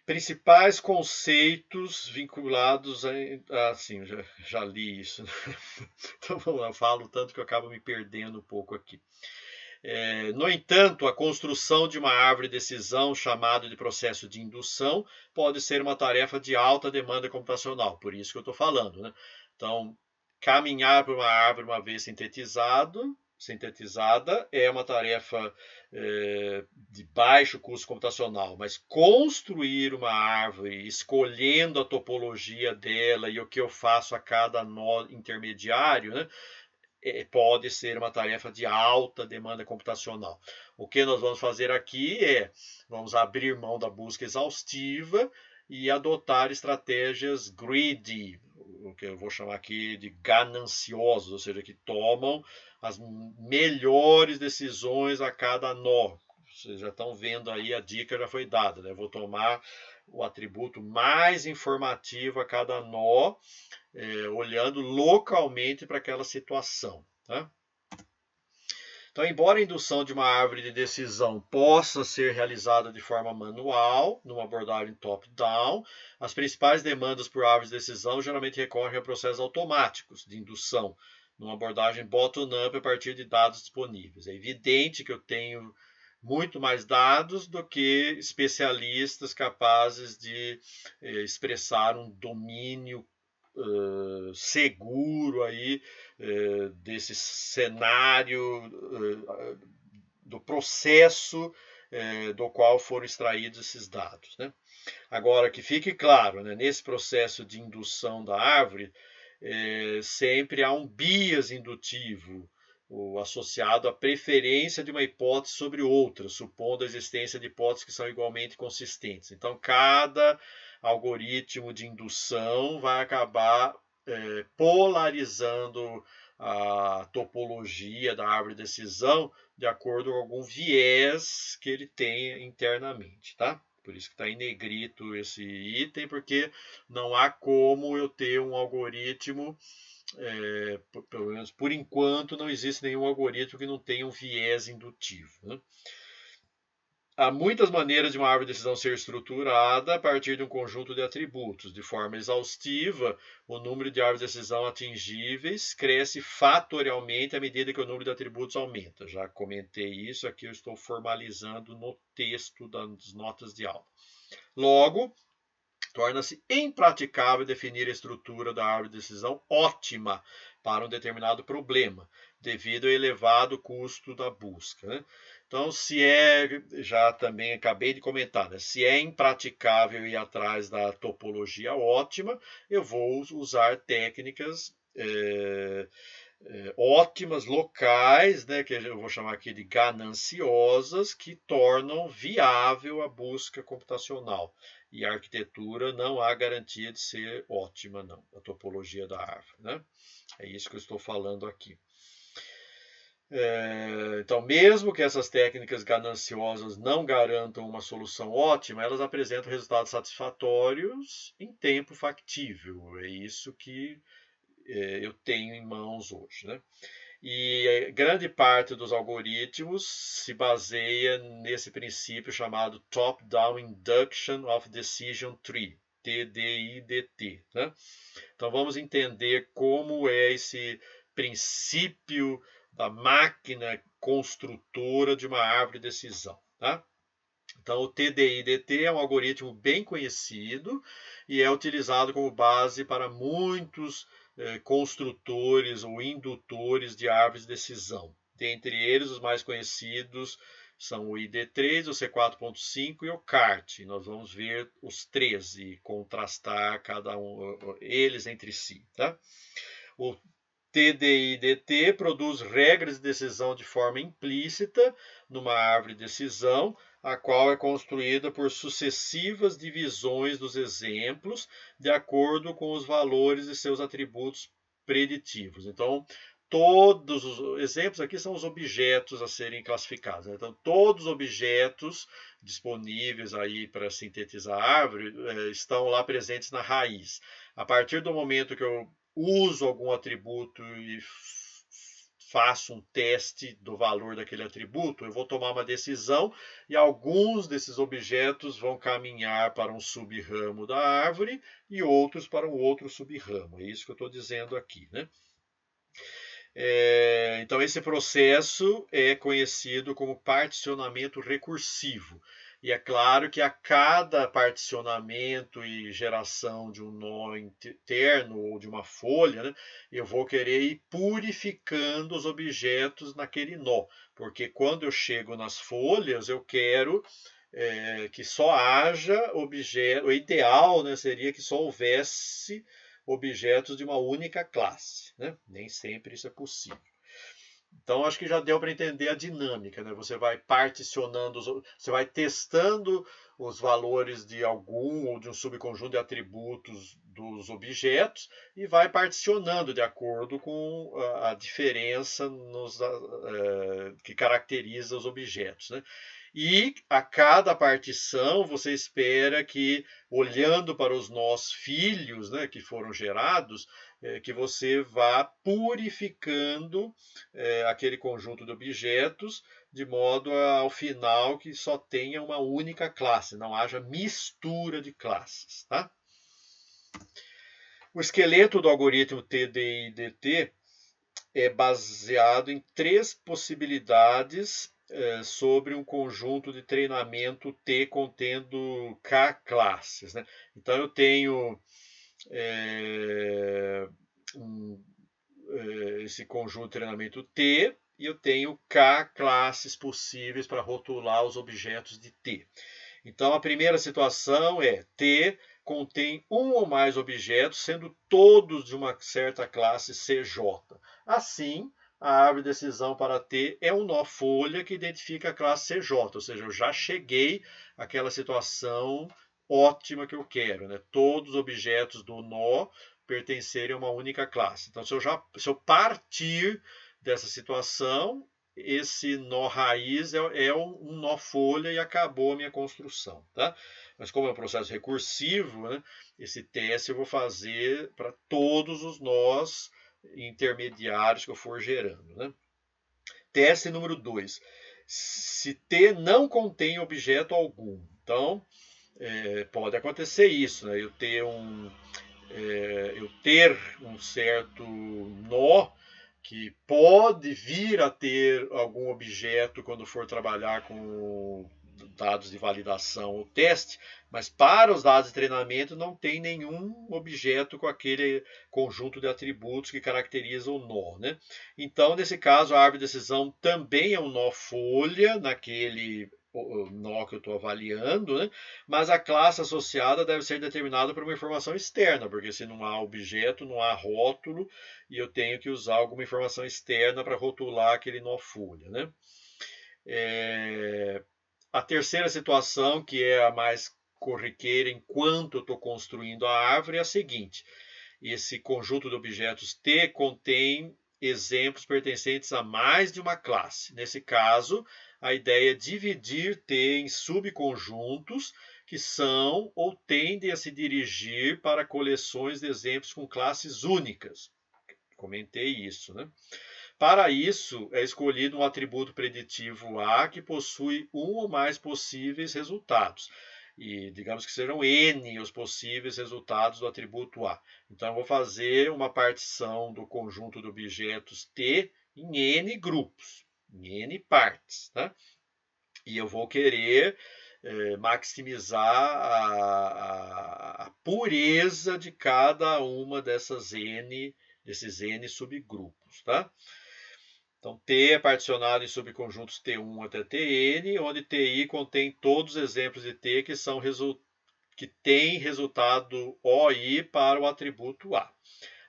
Principais conceitos vinculados a. Assim, já li isso. Né? Então vamos lá, eu falo tanto que eu acabo me perdendo um pouco aqui. No entanto, a construção de uma árvore de decisão, chamada de processo de indução, pode ser uma tarefa de alta demanda computacional, por isso que eu estou falando. Né? Então, caminhar por uma árvore uma vez sintetizada é uma tarefa de baixo custo computacional, mas construir uma árvore, escolhendo a topologia dela e o que eu faço a cada nó intermediário, né, pode ser uma tarefa de alta demanda computacional. O que nós vamos fazer aqui vamos abrir mão da busca exaustiva e adotar estratégias greedy, o que eu vou chamar aqui de gananciosos, ou seja, que tomam as melhores decisões a cada nó. Vocês já estão vendo aí, a dica já foi dada, né? Eu vou tomar o atributo mais informativo a cada nó, olhando localmente para aquela situação. Tá? Então, embora a indução de uma árvore de decisão possa ser realizada de forma manual, numa abordagem top-down, as principais demandas por árvores de decisão geralmente recorrem a processos automáticos de indução, numa abordagem bottom-up a partir de dados disponíveis. É evidente que eu tenho muito mais dados do que especialistas capazes de expressar um domínio seguro aí desse cenário do processo do qual foram extraídos esses dados. Né? Agora, que fique claro, né, nesse processo de indução da árvore, sempre há um bias indutivo associado à preferência de uma hipótese sobre outra, supondo a existência de hipóteses que são igualmente consistentes. Então, cada algoritmo de indução vai acabar polarizando a topologia da árvore de decisão de acordo com algum viés que ele tem internamente, tá? Por isso que está em negrito esse item, porque não há como eu ter um algoritmo, pelo menos por enquanto, não existe nenhum algoritmo que não tenha um viés indutivo. Né? Há muitas maneiras de uma árvore de decisão ser estruturada a partir de um conjunto de atributos. De forma exaustiva, o número de árvores de decisão atingíveis cresce fatorialmente à medida que o número de atributos aumenta. Já comentei isso, aqui eu estou formalizando no texto das notas de aula. Logo, torna-se impraticável definir a estrutura da árvore de decisão ótima para um determinado problema, devido ao elevado custo da busca. Né? Então, já também acabei de comentar, né? Se é impraticável ir atrás da topologia ótima, eu vou usar técnicas ótimas, locais, né, que eu vou chamar aqui de gananciosas, que tornam viável a busca computacional. E a arquitetura não há garantia de ser ótima, não, a topologia da árvore. Né? É isso que eu estou falando aqui. Então, mesmo que essas técnicas gananciosas não garantam uma solução ótima, elas apresentam resultados satisfatórios em tempo factível. É isso que eu tenho em mãos hoje. Né? E grande parte dos algoritmos se baseia nesse princípio chamado Top-Down Induction of Decision Tree, TDIDT. Né? Então vamos entender como é esse princípio da máquina construtora de uma árvore de decisão. Tá? Então, o TDIDT é um algoritmo bem conhecido e é utilizado como base para muitos construtores ou indutores de árvores de decisão. Dentre eles, os mais conhecidos são o ID3, o C4.5 e o CART. Nós vamos ver os três e contrastar cada um eles entre si. Tá? O TDI-DT produz regras de decisão de forma implícita numa árvore de decisão, a qual é construída por sucessivas divisões dos exemplos de acordo com os valores de seus atributos preditivos. Então, todos os exemplos aqui são os objetos a serem classificados. Então, todos os objetos disponíveis aí para sintetizar a árvore estão lá presentes na raiz. A partir do momento que eu uso algum atributo e faço um teste do valor daquele atributo, eu vou tomar uma decisão e alguns desses objetos vão caminhar para um sub-ramo da árvore e outros para um outro sub-ramo. É isso que eu estou dizendo aqui, né? Então, esse processo é conhecido como particionamento recursivo. E é claro que a cada particionamento e geração de um nó interno ou de uma folha, né, eu vou querer ir purificando os objetos naquele nó. Porque quando eu chego nas folhas, eu quero que só haja objeto. O ideal, né, seria que só houvesse objetos de uma única classe, né? Nem sempre isso é possível. Então, acho que já deu para entender a dinâmica, né? Você vai particionando, você vai testando os valores de algum ou de um subconjunto de atributos dos objetos e vai particionando de acordo com a diferença que caracteriza os objetos, né? E a cada partição você espera que, olhando para os nós filhos, né, que foram gerados, que você vá purificando aquele conjunto de objetos, de modo ao final que só tenha uma única classe, não haja mistura de classes. Tá? O esqueleto do algoritmo TDI-DT é baseado em três possibilidades sobre um conjunto de treinamento T contendo K classes. Né? Então eu tenho esse conjunto de treinamento T e eu tenho K classes possíveis para rotular os objetos de T. Então a primeira situação é T contém um ou mais objetos, sendo todos de uma certa classe CJ. Assim, a árvore de decisão para T é um nó folha que identifica a classe CJ, ou seja, eu já cheguei àquela situação ótima que eu quero, né? Todos os objetos do nó pertencerem a uma única classe. Então, se eu partir dessa situação, esse nó raiz é um nó folha e acabou a minha construção. Tá? Mas como é um processo recursivo, né, esse teste eu vou fazer para todos os nós intermediários que eu for gerando. Né? Teste número 2. Se T não contém objeto algum. Então, pode acontecer isso, né? Eu ter um certo nó que pode vir a ter algum objeto quando for trabalhar com dados de validação ou teste, mas para os dados de treinamento não tem nenhum objeto com aquele conjunto de atributos que caracteriza o nó. Né? Então, nesse caso, a árvore de decisão também é um nó folha naquele nó que eu estou avaliando, né? Mas a classe associada deve ser determinada por uma informação externa, porque se não há objeto, não há rótulo, e eu tenho que usar alguma informação externa para rotular aquele nó folha. Né? A terceira situação, que é a mais corriqueira enquanto eu estou construindo a árvore, é a seguinte: esse conjunto de objetos T contém exemplos pertencentes a mais de uma classe. Nesse caso, a ideia é dividir T em subconjuntos que são ou tendem a se dirigir para coleções de exemplos com classes únicas. Comentei isso, né? Para isso, é escolhido um atributo preditivo A que possui um ou mais possíveis resultados. E digamos que serão N os possíveis resultados do atributo A. Então, eu vou fazer uma partição do conjunto de objetos T em N grupos, em N partes. Tá? E eu vou querer maximizar a pureza de cada uma desses N subgrupos. Tá? Então, T é particionado em subconjuntos T1 até Tn, onde Ti contém todos os exemplos de T que têm resultado OI para o atributo A.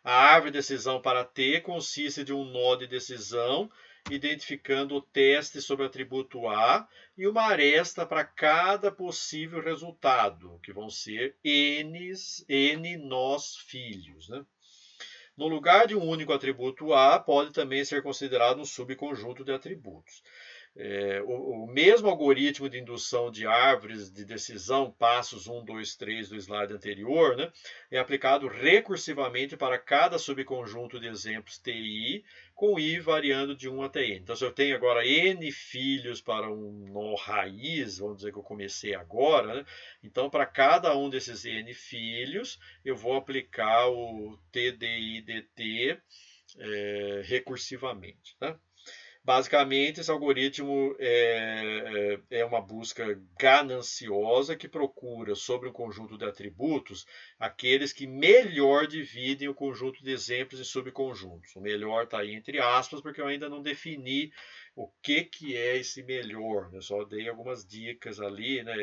A árvore de decisão para T consiste de um nó de decisão, identificando o teste sobre o atributo A e uma aresta para cada possível resultado, que vão ser N nós filhos. Né? No lugar de um único atributo A, pode também ser considerado um subconjunto de atributos. O mesmo algoritmo de indução de árvores de decisão, passos 1, 2, 3 do slide anterior, né, é aplicado recursivamente para cada subconjunto de exemplos TI, com I variando de 1 até N. Então, se eu tenho agora N filhos para um nó raiz, vamos dizer que eu comecei agora, né, então para cada um desses N filhos, eu vou aplicar o TDI-DT recursivamente. Tá? Basicamente, esse algoritmo é uma busca gananciosa que procura, sobre um conjunto de atributos, aqueles que melhor dividem o conjunto de exemplos em subconjuntos. O melhor está aí entre aspas, porque eu ainda não defini o que é esse melhor. Eu só dei algumas dicas ali, né?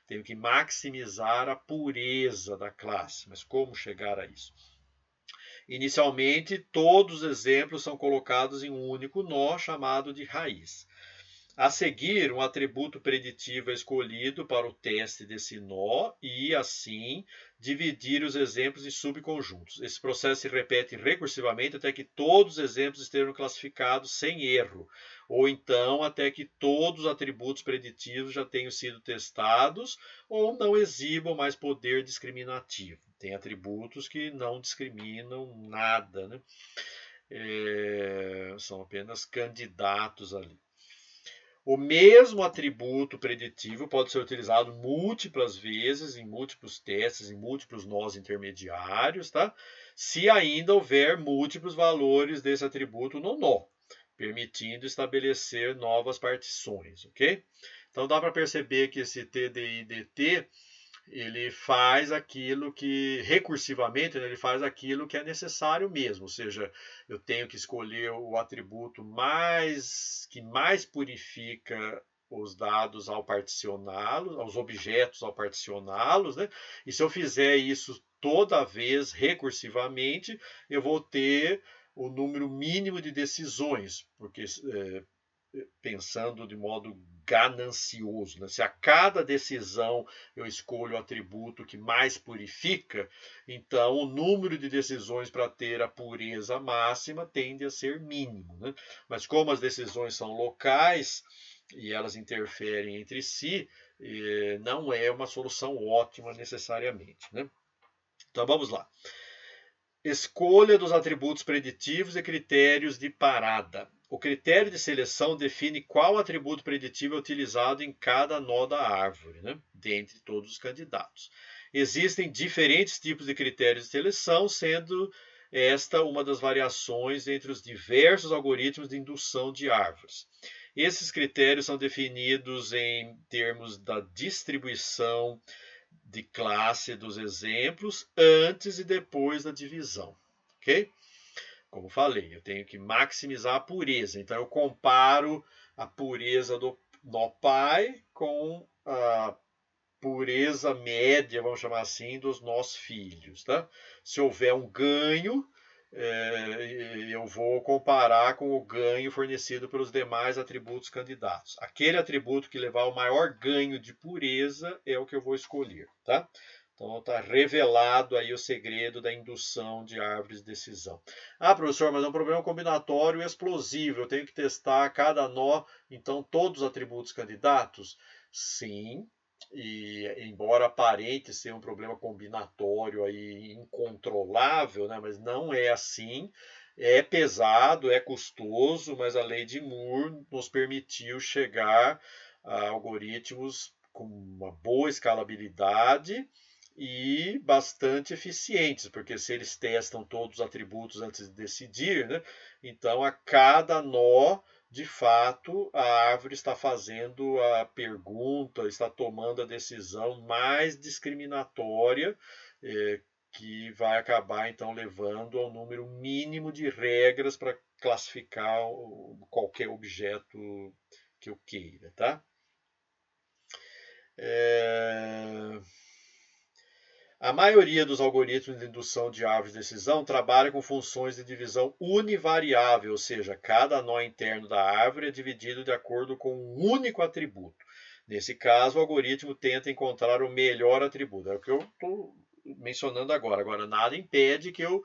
Tenho que maximizar a pureza da classe, mas como chegar a isso? Inicialmente, todos os exemplos são colocados em um único nó, chamado de raiz. A seguir, um atributo preditivo é escolhido para o teste desse nó e, assim, dividir os exemplos em subconjuntos. Esse processo se repete recursivamente até que todos os exemplos estejam classificados sem erro, ou então até que todos os atributos preditivos já tenham sido testados ou não exibam mais poder discriminativo. Tem atributos que não discriminam nada, né? São apenas candidatos ali. O mesmo atributo preditivo pode ser utilizado múltiplas vezes, em múltiplos testes, em múltiplos nós intermediários, tá? Se ainda houver múltiplos valores desse atributo no nó, permitindo estabelecer novas partições, ok? Então dá para perceber que esse TDI-DT ele faz aquilo que, recursivamente, né, ele faz aquilo que é necessário mesmo, ou seja, eu tenho que escolher o atributo que mais purifica os dados ao particioná-los, aos objetos ao particioná-los, né? E se eu fizer isso toda vez recursivamente, eu vou ter o número mínimo de decisões, porque pensando de modo ganancioso. Né? Se a cada decisão eu escolho o atributo que mais purifica, então o número de decisões para ter a pureza máxima tende a ser mínimo. Né? Mas como as decisões são locais e elas interferem entre si, não é uma solução ótima necessariamente. Né? Então vamos lá. Escolha dos atributos preditivos e critérios de parada. O critério de seleção define qual atributo preditivo é utilizado em cada nó da árvore, né? Dentre todos os candidatos. Existem diferentes tipos de critérios de seleção, sendo esta uma das variações entre os diversos algoritmos de indução de árvores. Esses critérios são definidos em termos da distribuição de classe dos exemplos antes e depois da divisão, ok? Como falei, eu tenho que maximizar a pureza. Então eu comparo a pureza do nó pai com a pureza média, vamos chamar assim, dos nós filhos, tá? Se houver um ganho, eu vou comparar com o ganho fornecido pelos demais atributos candidatos. Aquele atributo que levar o maior ganho de pureza é o que eu vou escolher, tá? Então está revelado aí o segredo da indução de árvores de decisão. Ah, professor, mas é um problema combinatório explosivo. Eu tenho que testar cada nó, então todos os atributos candidatos? Sim, e embora aparente ser um problema combinatório aí incontrolável, né, mas não é assim. É pesado, é custoso, mas a lei de Moore nos permitiu chegar a algoritmos com uma boa escalabilidade e bastante eficientes, porque se eles testam todos os atributos antes de decidir, né, então a cada nó de fato, a árvore está fazendo a pergunta, está tomando a decisão mais discriminatória que vai acabar então levando ao número mínimo de regras para classificar qualquer objeto que eu queira, tá? A maioria dos algoritmos de indução de árvores de decisão trabalha com funções de divisão univariável, ou seja, cada nó interno da árvore é dividido de acordo com um único atributo. Nesse caso, o algoritmo tenta encontrar o melhor atributo. É o que eu estou mencionando agora. Agora, nada impede que eu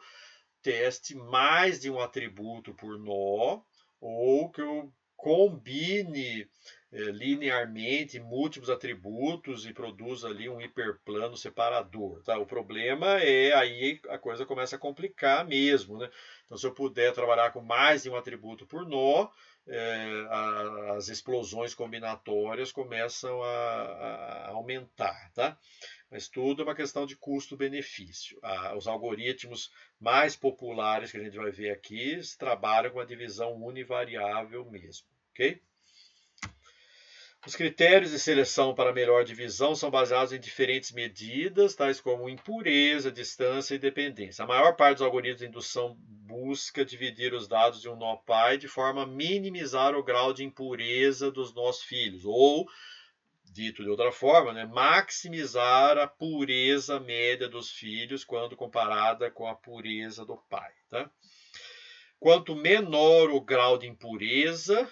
teste mais de um atributo por nó ou que eu combine linearmente múltiplos atributos e produza ali um hiperplano separador. Tá? O problema é aí a coisa começa a complicar mesmo. Né? Então, se eu puder trabalhar com mais de um atributo por nó, as explosões combinatórias começam a aumentar. Tá? Mas tudo é uma questão de custo-benefício. Os algoritmos mais populares que a gente vai ver aqui trabalham com a divisão univariável mesmo. Ok? Os critérios de seleção para melhor divisão são baseados em diferentes medidas, tais como impureza, distância e dependência. A maior parte dos algoritmos de indução busca dividir os dados de um nó pai de forma a minimizar o grau de impureza dos nós filhos, ou, dito de outra forma, né, maximizar a pureza média dos filhos quando comparada com a pureza do pai. Tá? Quanto menor o grau de impureza,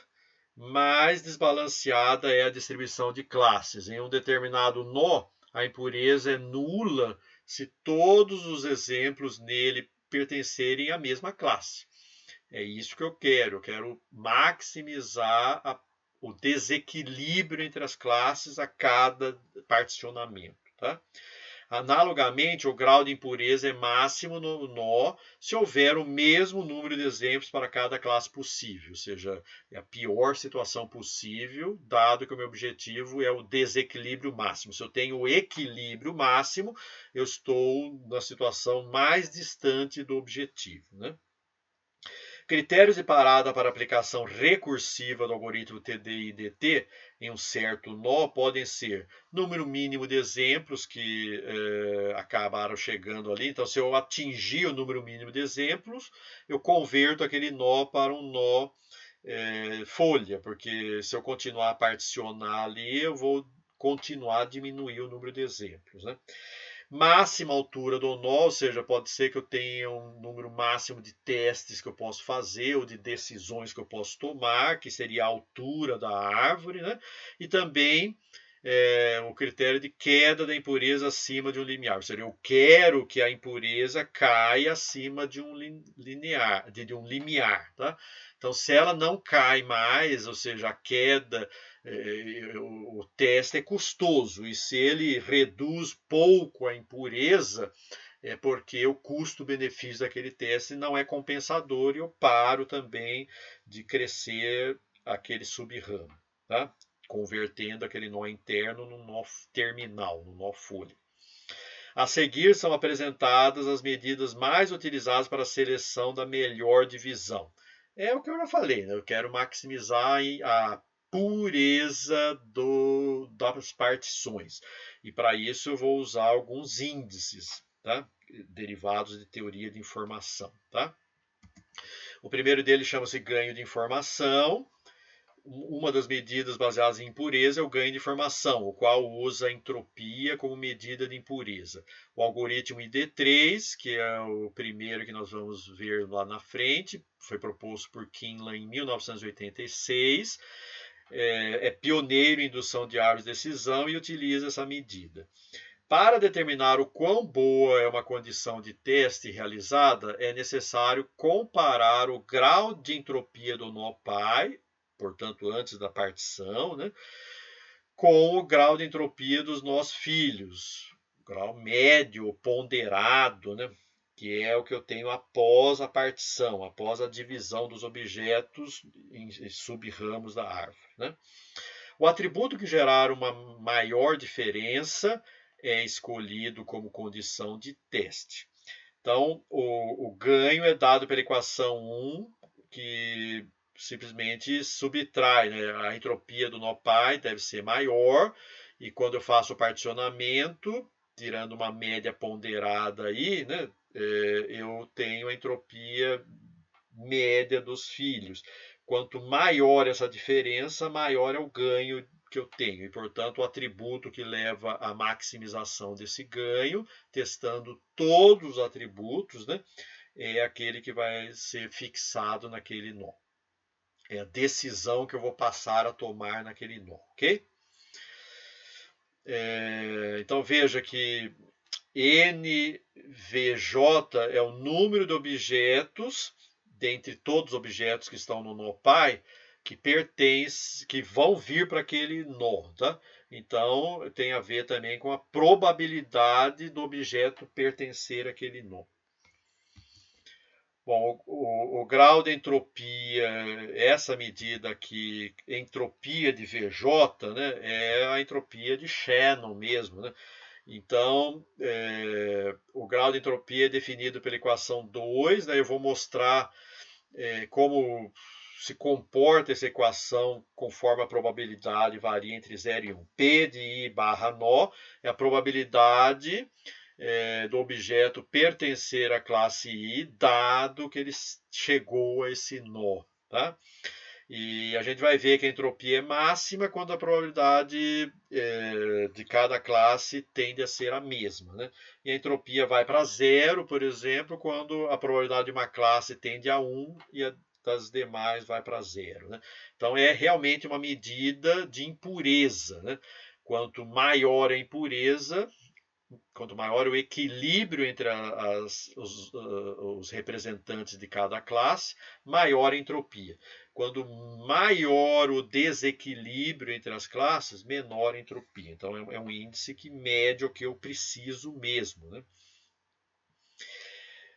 mais desbalanceada é a distribuição de classes. Em um determinado nó, a impureza é nula se todos os exemplos nele pertencerem à mesma classe. É isso que eu quero maximizar o desequilíbrio entre as classes a cada particionamento. Tá? Analogamente, o grau de impureza é máximo no nó se houver o mesmo número de exemplos para cada classe possível, ou seja, é a pior situação possível, dado que o meu objetivo é o desequilíbrio máximo. Se eu tenho o equilíbrio máximo, eu estou na situação mais distante do objetivo. Né? Critérios de parada para aplicação recursiva do algoritmo TDI-DT em um certo nó podem ser número mínimo de exemplos que acabaram chegando ali. Então, se eu atingir o número mínimo de exemplos, eu converto aquele nó para um nó folha, porque se eu continuar a particionar ali, eu vou continuar a diminuir o número de exemplos. Né? Máxima altura do nó, ou seja, pode ser que eu tenha um número máximo de testes que eu posso fazer ou de decisões que eu posso tomar, que seria a altura da árvore, né? E também o critério de queda da impureza acima de um limiar, ou seja, eu quero que a impureza caia acima de um linear, de um limiar, tá? Então, se ela não cai mais, ou seja, a queda, o teste é custoso, e se ele reduz pouco a impureza, é porque o custo-benefício daquele teste não é compensador e eu paro também de crescer aquele sub-ramo, tá? Convertendo aquele nó interno no nó terminal, no nó folha. A seguir são apresentadas as medidas mais utilizadas para a seleção da melhor divisão. É o que eu já falei, né? Eu quero maximizar a pureza das partições. E para isso eu vou usar alguns índices, tá? Derivados de teoria de informação. Tá? O primeiro deles chama-se ganho de informação. Uma das medidas baseadas em impureza é o ganho de informação, o qual usa a entropia como medida de impureza. O algoritmo ID3, que é o primeiro que nós vamos ver lá na frente, foi proposto por Kinlan em 1986, é pioneiro em indução de árvores de decisão e utiliza essa medida. Para determinar o quão boa é uma condição de teste realizada, é necessário comparar o grau de entropia do nó pai, portanto antes da partição, né, com o grau de entropia dos nós filhos, o grau médio ponderado, né, que é o que eu tenho após a partição, após a divisão dos objetos em sub-ramos da árvore. Né. O atributo que gerar uma maior diferença é escolhido como condição de teste. Então, o ganho é dado pela equação 1, que simplesmente subtrai, né? A entropia do nó pai deve ser maior, e quando eu faço o particionamento tirando uma média ponderada aí, né, eu tenho a entropia média dos filhos. Quanto maior essa diferença, maior é o ganho que eu tenho. E, portanto, o atributo que leva à maximização desse ganho, testando todos os atributos, né, é aquele que vai ser fixado naquele nó. É a decisão que eu vou passar a tomar naquele nó, ok? Então veja que NVJ é o número de objetos, dentre todos os objetos que estão no nó pai, que vão vir para aquele nó, tá? Então tem a ver também com a probabilidade do objeto pertencer àquele nó. Bom, o grau de entropia, essa medida aqui, entropia de VJ, né, é a entropia de Shannon mesmo, né? Então, o grau de entropia é definido pela equação 2, né? Eu vou mostrar como se comporta essa equação conforme a probabilidade varia entre 0 e 1. P de I barra nó é a probabilidade do objeto pertencer à classe I, dado que ele chegou a esse nó, tá? E a gente vai ver que a entropia é máxima quando a probabilidade de cada classe tende a ser a mesma, né? E a entropia vai para zero, por exemplo, quando a probabilidade de uma classe tende a 1 e a das demais vai para zero, né? Então é realmente uma medida de impureza, né? Quanto maior a impureza, quanto maior o equilíbrio entre os representantes de cada classe, maior a entropia. Quando maior o desequilíbrio entre as classes, menor a entropia. Então é um índice que mede o que eu preciso mesmo, né?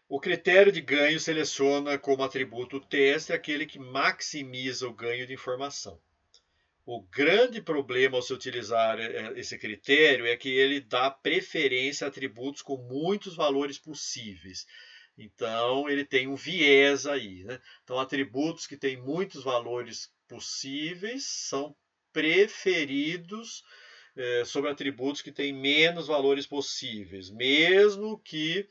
O critério de ganho seleciona como atributo o teste aquele que maximiza o ganho de informação. O grande problema ao se utilizar esse critério é que ele dá preferência a atributos com muitos valores possíveis. Então, ele tem um viés aí, né? Então, atributos que têm muitos valores possíveis são preferidos sobre atributos que têm menos valores possíveis, mesmo que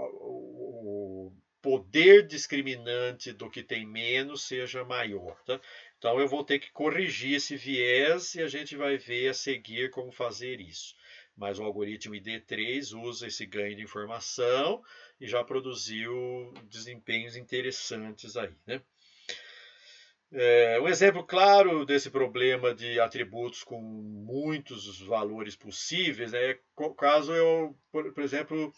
o poder discriminante do que tem menos seja maior, tá? Então eu vou ter que corrigir esse viés e a gente vai ver a seguir como fazer isso. Mas o algoritmo ID3 usa esse ganho de informação e já produziu desempenhos interessantes aí, né? Um exemplo claro desse problema de atributos com muitos valores possíveis é caso eu, por exemplo,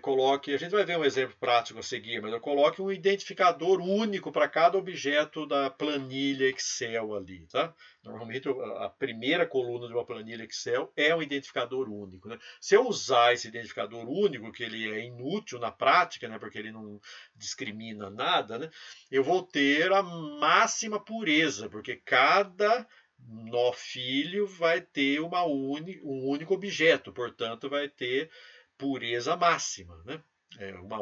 coloque, a gente vai ver um exemplo prático a seguir, mas eu coloque um identificador único para cada objeto da planilha Excel ali, tá? Normalmente a primeira coluna de uma planilha Excel é um identificador único, né? Se eu usar esse identificador único, que ele é inútil na prática, né, porque ele não discrimina nada, né, eu vou ter a máxima pureza, porque cada nó filho vai ter um único objeto, portanto vai ter pureza máxima, né? Uma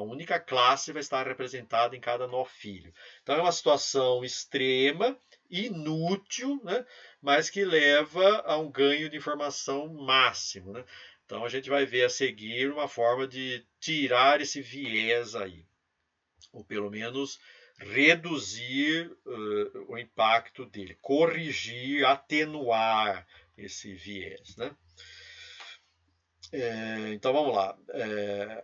única classe vai estar representada em cada nó filho. Então é uma situação extrema, inútil, né? Mas que leva a um ganho de informação máximo, né? Então a gente vai ver a seguir uma forma de tirar esse viés aí, ou pelo menos reduzir o impacto dele, corrigir, atenuar esse viés, né? Então vamos lá.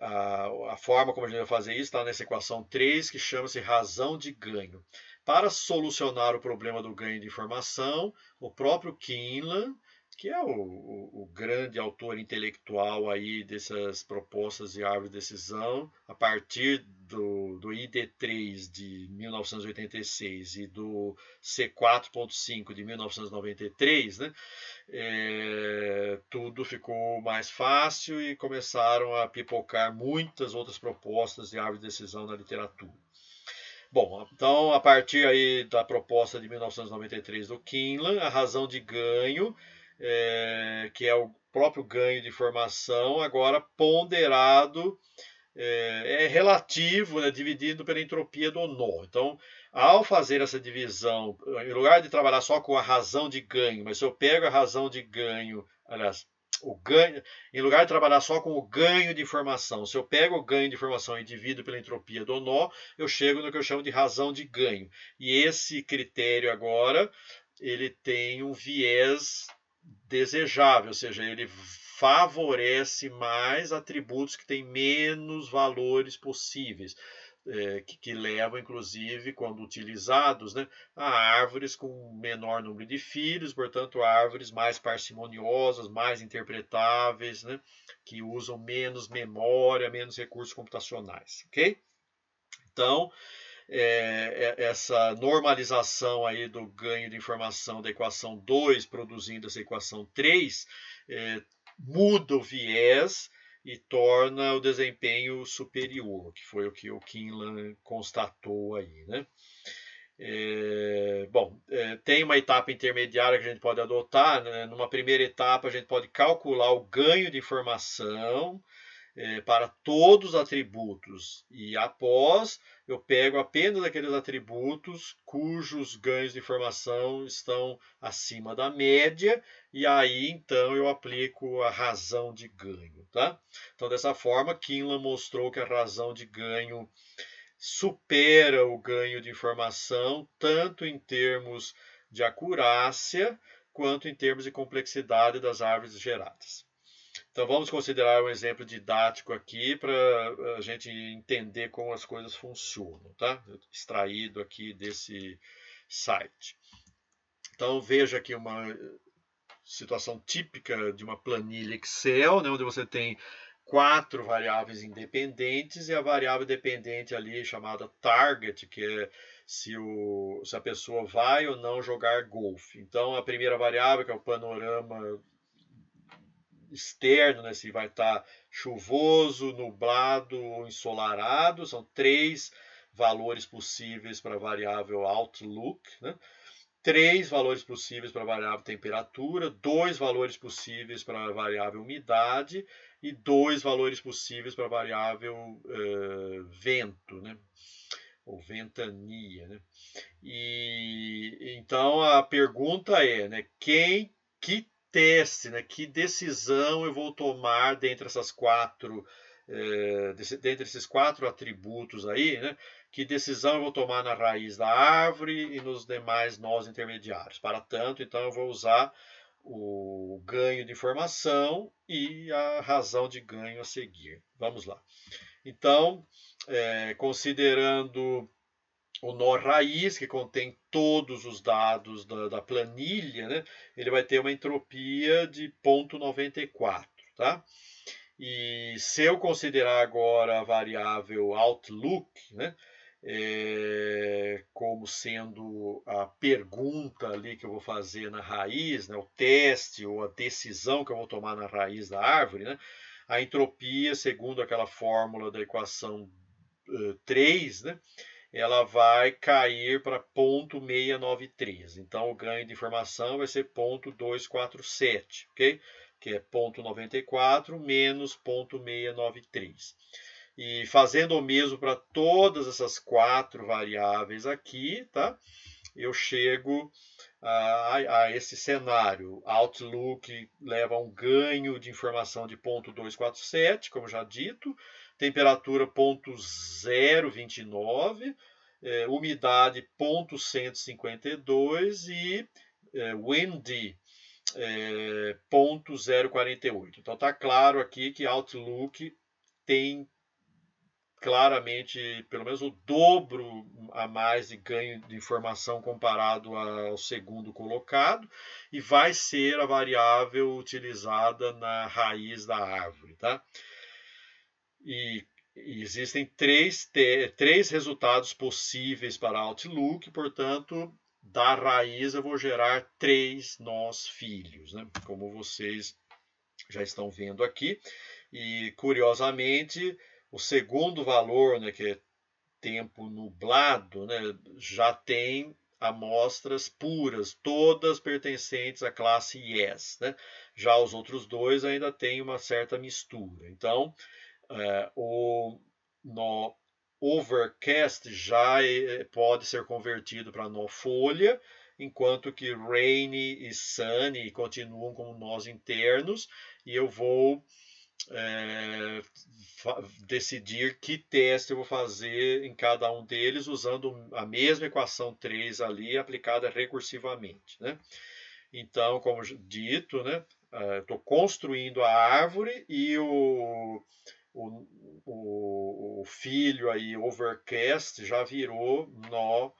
A forma como a gente vai fazer isso está nessa equação 3, que chama-se razão de ganho. Para solucionar o problema do ganho de informação, o próprio Quinlan, que é o grande autor intelectual aí dessas propostas de árvore de decisão, a partir do ID3 de 1986 e do C4.5 de 1993, né? Tudo ficou mais fácil e começaram a pipocar muitas outras propostas de árvore de decisão na literatura. Bom, então a partir aí da proposta de 1993 do Quinlan, a razão de ganho, que é o próprio ganho de informação, agora ponderado é relativo, né, dividido pela entropia do nó. Então, ao fazer essa divisão, em lugar de trabalhar só com a razão de ganho, mas se eu pego a razão de ganho, aliás, o ganho, em lugar de trabalhar só com o ganho de informação, se eu pego o ganho de informação e divido pela entropia do nó, eu chego no que eu chamo de razão de ganho. E esse critério agora, ele tem um viés desejável, ou seja, ele favorece mais atributos que têm menos valores possíveis, que levam, inclusive, quando utilizados, né, a árvores com menor número de filhos, portanto, árvores mais parcimoniosas, mais interpretáveis, né, que usam menos memória, menos recursos computacionais, ok? Então, essa normalização aí do ganho de informação da equação 2 produzindo essa equação 3 muda o viés e torna o desempenho superior, que foi o que o Kinlan constatou aí, né? Tem uma etapa intermediária que a gente pode adotar, né? Numa primeira etapa a gente pode calcular o ganho de informação para todos os atributos e após eu pego apenas aqueles atributos cujos ganhos de informação estão acima da média e aí então eu aplico a razão de ganho, tá? Então dessa forma Kinlan mostrou que a razão de ganho supera o ganho de informação tanto em termos de acurácia quanto em termos de complexidade das árvores geradas. Então vamos considerar um exemplo didático aqui para a gente entender como as coisas funcionam, tá? Extraído aqui desse site. Então veja aqui uma situação típica de uma planilha Excel, né, onde você tem 4 variáveis independentes e a variável dependente ali chamada target, que é se a pessoa vai ou não jogar golfe. Então a primeira variável, que é o panorama externo, né, se vai estar chuvoso, nublado ou ensolarado, são 3 valores possíveis para a variável outlook, né? 3 valores possíveis para a variável temperatura, 2 valores possíveis para a variável umidade e 2 valores possíveis para a variável vento, né? Ou ventania, né? E então a pergunta é, né, que teste, né, que decisão eu vou tomar dentre essas dentre esses 4 atributos aí, né? Que decisão eu vou tomar na raiz da árvore e nos demais nós intermediários. Para tanto, então eu vou usar o ganho de informação e a razão de ganho a seguir. Vamos lá. Então, considerando o nó raiz, que contém todos os dados da planilha, né, ele vai ter uma entropia de 0,94, tá? E se eu considerar agora a variável outlook, né, como sendo a pergunta ali que eu vou fazer na raiz, né, o teste ou a decisão que eu vou tomar na raiz da árvore, né, a entropia, segundo aquela fórmula da equação 3, né, ela vai cair para 0,693. Então, o ganho de informação vai ser 0,247, ok? Que é 0,94 menos 0,693. E fazendo o mesmo para todas essas 4 variáveis aqui, tá? Eu chego a esse cenário. Outlook leva a um ganho de informação de 0,247, como já dito, temperatura 0,029, umidade 0,152 e windy 0,048. Então está claro aqui que Outlook tem claramente pelo menos o dobro a mais de ganho de informação comparado ao segundo colocado e vai ser a variável utilizada na raiz da árvore, tá? E existem três resultados possíveis para Outlook, portanto, da raiz eu vou gerar 3 nós filhos, né? Como vocês já estão vendo aqui. E, curiosamente, o segundo valor, né, que é tempo nublado, né, já tem amostras puras, todas pertencentes à classe Yes, né? Já os outros dois ainda têm uma certa mistura. Então, O nó overcast já pode ser convertido para nó folha, enquanto que rainy e sunny continuam como nós internos, e eu vou decidir que teste eu vou fazer em cada um deles usando a mesma equação 3 ali aplicada recursivamente, né? Então, como dito, né, estou construindo a árvore e o filho aí, overcast, já virou nó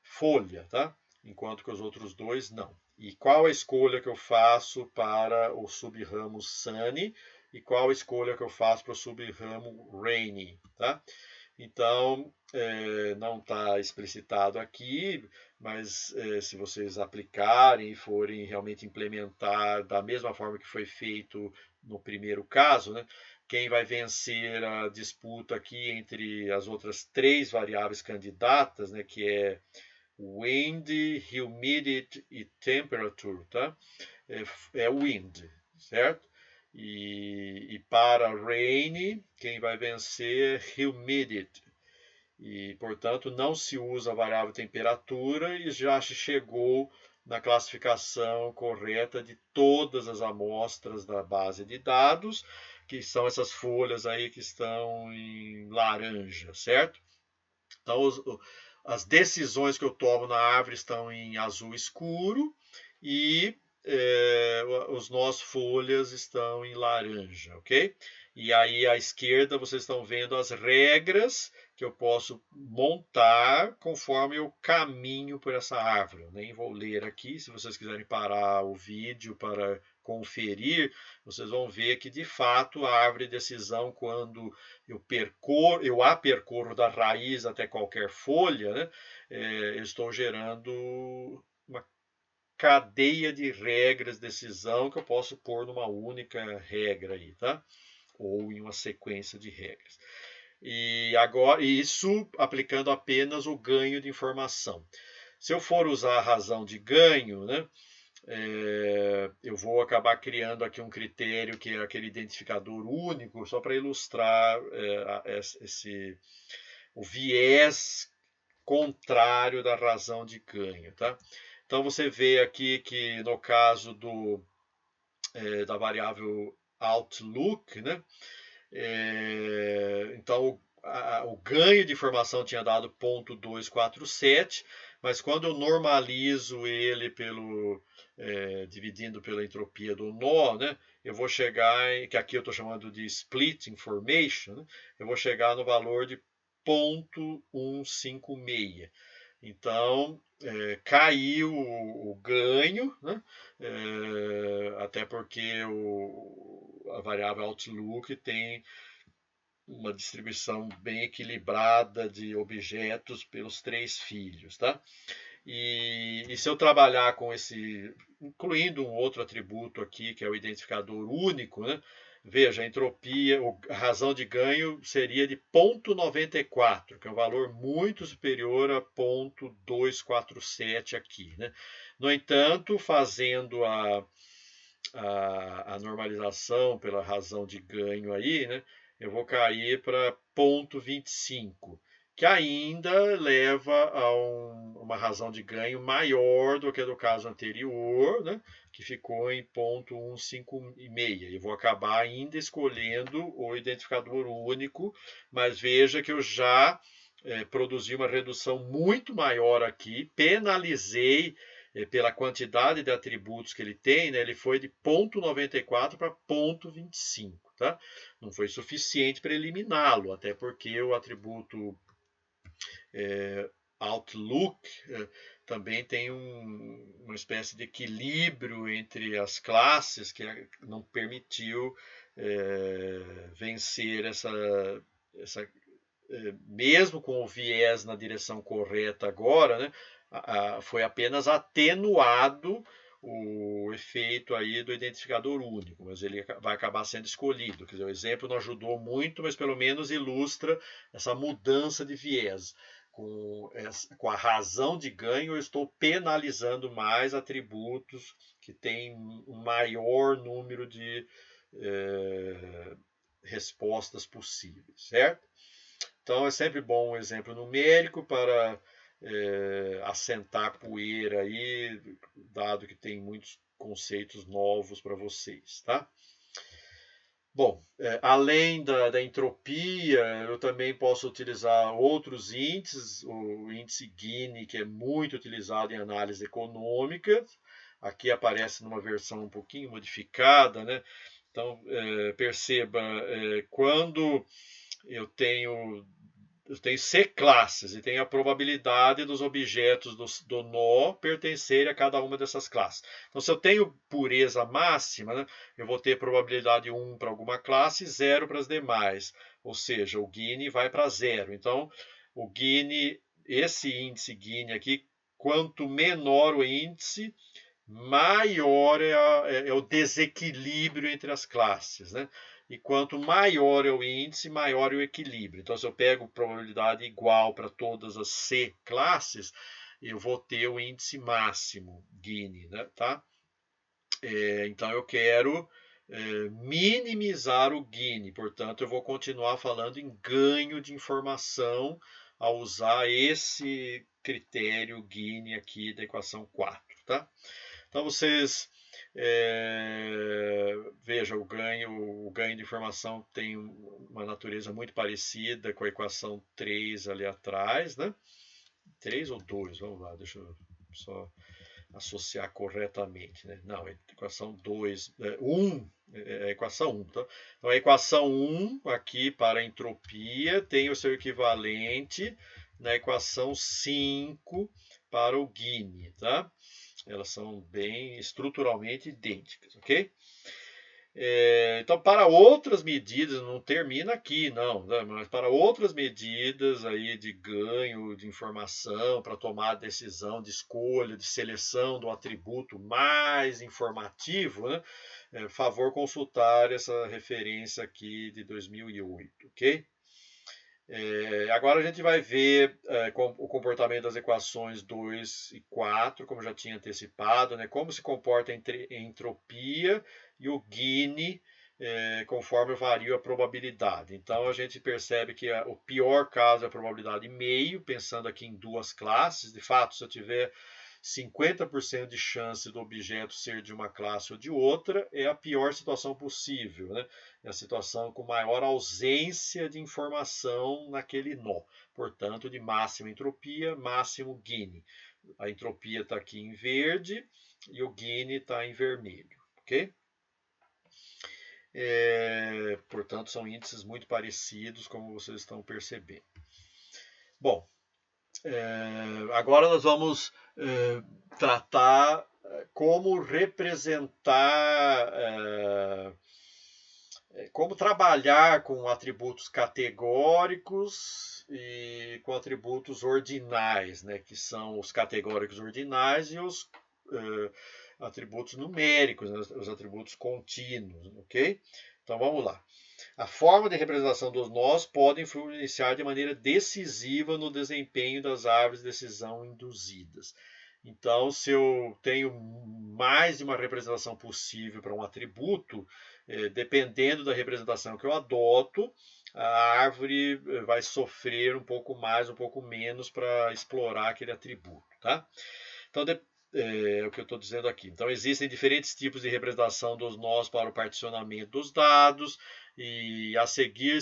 folha, tá? Enquanto que os outros dois não. E qual a escolha que eu faço para o subramo sunny e qual a escolha que eu faço para o subramo rainy, tá? Então, não está explicitado aqui, mas se vocês aplicarem e forem realmente implementar da mesma forma que foi feito no primeiro caso, né, quem vai vencer a disputa aqui entre as outras 3 variáveis candidatas, né, que é wind, humidity e temperature, tá? É wind, certo? E para rain, quem vai vencer é humidity. E, portanto, não se usa a variável temperatura e já chegou na classificação correta de todas as amostras da base de dados, que são essas folhas aí que estão em laranja, certo? Então, as decisões que eu tomo na árvore estão em azul escuro e os nós folhas estão em laranja, ok? E aí à esquerda vocês estão vendo as regras que eu posso montar conforme eu caminho por essa árvore. Eu nem vou ler aqui, se vocês quiserem parar o vídeo para conferir, vocês vão ver que de fato a árvore de decisão, quando eu a percorro da raiz até qualquer folha, né, eu estou gerando uma cadeia de regras de decisão que eu posso pôr numa única regra aí, tá? Ou em uma sequência de regras. E agora isso aplicando apenas o ganho de informação. Se eu for usar a razão de ganho, né, eu vou acabar criando aqui um critério que é aquele identificador único, só para ilustrar o viés contrário da razão de ganho, tá? Então você vê aqui que no caso da variável outlook, né? Então o ganho de informação tinha dado 0,247, mas quando eu normalizo ele dividindo pela entropia do nó, né, eu vou chegar que aqui eu estou chamando de split information, né, eu vou chegar no valor de 0,156. Então, caiu o ganho, né? Até porque a variável outlook tem uma distribuição bem equilibrada de objetos pelos 3 filhos, tá? E se eu trabalhar com incluindo um outro atributo aqui, que é o identificador único, né? Veja, a entropia, a razão de ganho seria de 0,94, que é um valor muito superior a 0,247 aqui, né? No entanto, fazendo a normalização pela razão de ganho aí, né? Eu vou cair para 0,25, que ainda leva a uma razão de ganho maior do que a do caso anterior, né, que ficou em 0,156. Eu vou acabar ainda escolhendo o identificador único, mas veja que eu já produzi uma redução muito maior aqui, penalizei pela quantidade de atributos que ele tem, né, ele foi de 0,94 para 0,25. Tá? Não foi suficiente para eliminá-lo, até porque o atributo outlook também tem uma espécie de equilíbrio entre as classes que não permitiu vencer essa mesmo com o viés na direção correta agora, né, foi apenas atenuado o efeito aí do identificador único, mas ele vai acabar sendo escolhido. Quer dizer, o exemplo não ajudou muito, mas pelo menos ilustra essa mudança de viés. Com a razão de ganho, eu estou penalizando mais atributos que têm um maior número de respostas possíveis, certo? Então é sempre bom um exemplo numérico para assentar poeira aí, dado que tem muitos conceitos novos para vocês, tá? Bom, além da entropia, eu também posso utilizar outros índices, o índice Gini, que é muito utilizado em análise econômica, aqui aparece numa versão um pouquinho modificada, né? Então, perceba, quando eu tenho C classes e tenho a probabilidade dos objetos do nó pertencerem a cada uma dessas classes. Então, se eu tenho pureza máxima, né, eu vou ter probabilidade 1 para alguma classe e 0 para as demais. Ou seja, o Gini vai para 0. Então, o Gini, esse índice Gini aqui, quanto menor o índice, maior é o desequilíbrio entre as classes, né? E quanto maior é o índice, maior é o equilíbrio. Então, se eu pego probabilidade igual para todas as C classes, eu vou ter o índice máximo, Gini, né? Tá? Então, eu quero minimizar o Gini, portanto, eu vou continuar falando em ganho de informação ao usar esse critério Gini aqui da equação 4, tá? Então vocês vejam, o ganho de informação tem uma natureza muito parecida com a equação 3 ali atrás, né? 3 ou 2, vamos lá, deixa eu só associar corretamente, né? Não, é equação 2, 1, é a equação 1, tá? Então a equação 1 aqui para a entropia tem o seu equivalente na equação 5 para o Gini, tá? Elas são bem estruturalmente idênticas, ok? Então, para outras medidas, não termina aqui, não, né? Mas para outras medidas aí de ganho de informação, para tomar decisão de escolha, de seleção do atributo mais informativo, né? Favor consultar essa referência aqui de 2008, ok? Agora a gente vai ver o comportamento das equações 2 e 4, como já tinha antecipado, né? Como se comporta entre a entropia e o Gini, conforme varia a probabilidade. Então a gente percebe que o pior caso é a probabilidade meio, pensando aqui em duas classes. De fato, se eu tiver 50% de chance do objeto ser de uma classe ou de outra, é a pior situação possível, né? É a situação com maior ausência de informação naquele nó. Portanto, de máxima entropia, máximo Gini. A entropia está aqui em verde e o Gini está em vermelho, ok? Portanto, são índices muito parecidos, como vocês estão percebendo. Bom, agora nós vamos tratar como representar, como trabalhar com atributos categóricos e com atributos ordinais, né, que são os categóricos ordinais e os atributos numéricos, né, os atributos contínuos, ok? Então vamos lá. A forma de representação dos nós pode influenciar de maneira decisiva no desempenho das árvores de decisão induzidas. Então, se eu tenho mais de uma representação possível para um atributo, dependendo da representação que eu adoto, a árvore vai sofrer um pouco mais, um pouco menos para explorar aquele atributo, tá? Então, é o que eu estou dizendo aqui. Então, existem diferentes tipos de representação dos nós para o particionamento dos dados, e a seguir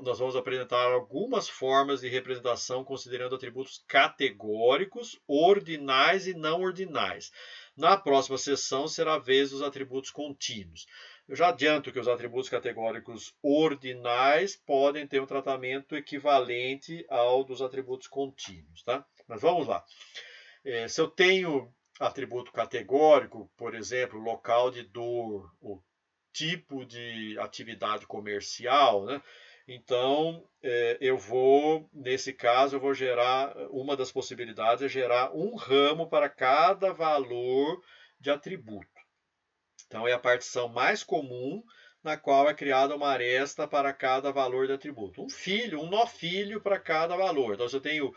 nós vamos apresentar algumas formas de representação considerando atributos categóricos, ordinais e não ordinais. Na próxima sessão será a vez dos atributos contínuos. Eu já adianto que os atributos categóricos ordinais podem ter um tratamento equivalente ao dos atributos contínuos, tá? Mas vamos lá. Se eu tenho atributo categórico, por exemplo, local de dor, o tipo de atividade comercial, né? Então, nesse caso, eu vou gerar, uma das possibilidades é gerar um ramo para cada valor de atributo. Então, é a partição mais comum na qual é criada uma aresta para cada valor de atributo. Um nó filho para cada valor. Então, se eu tenho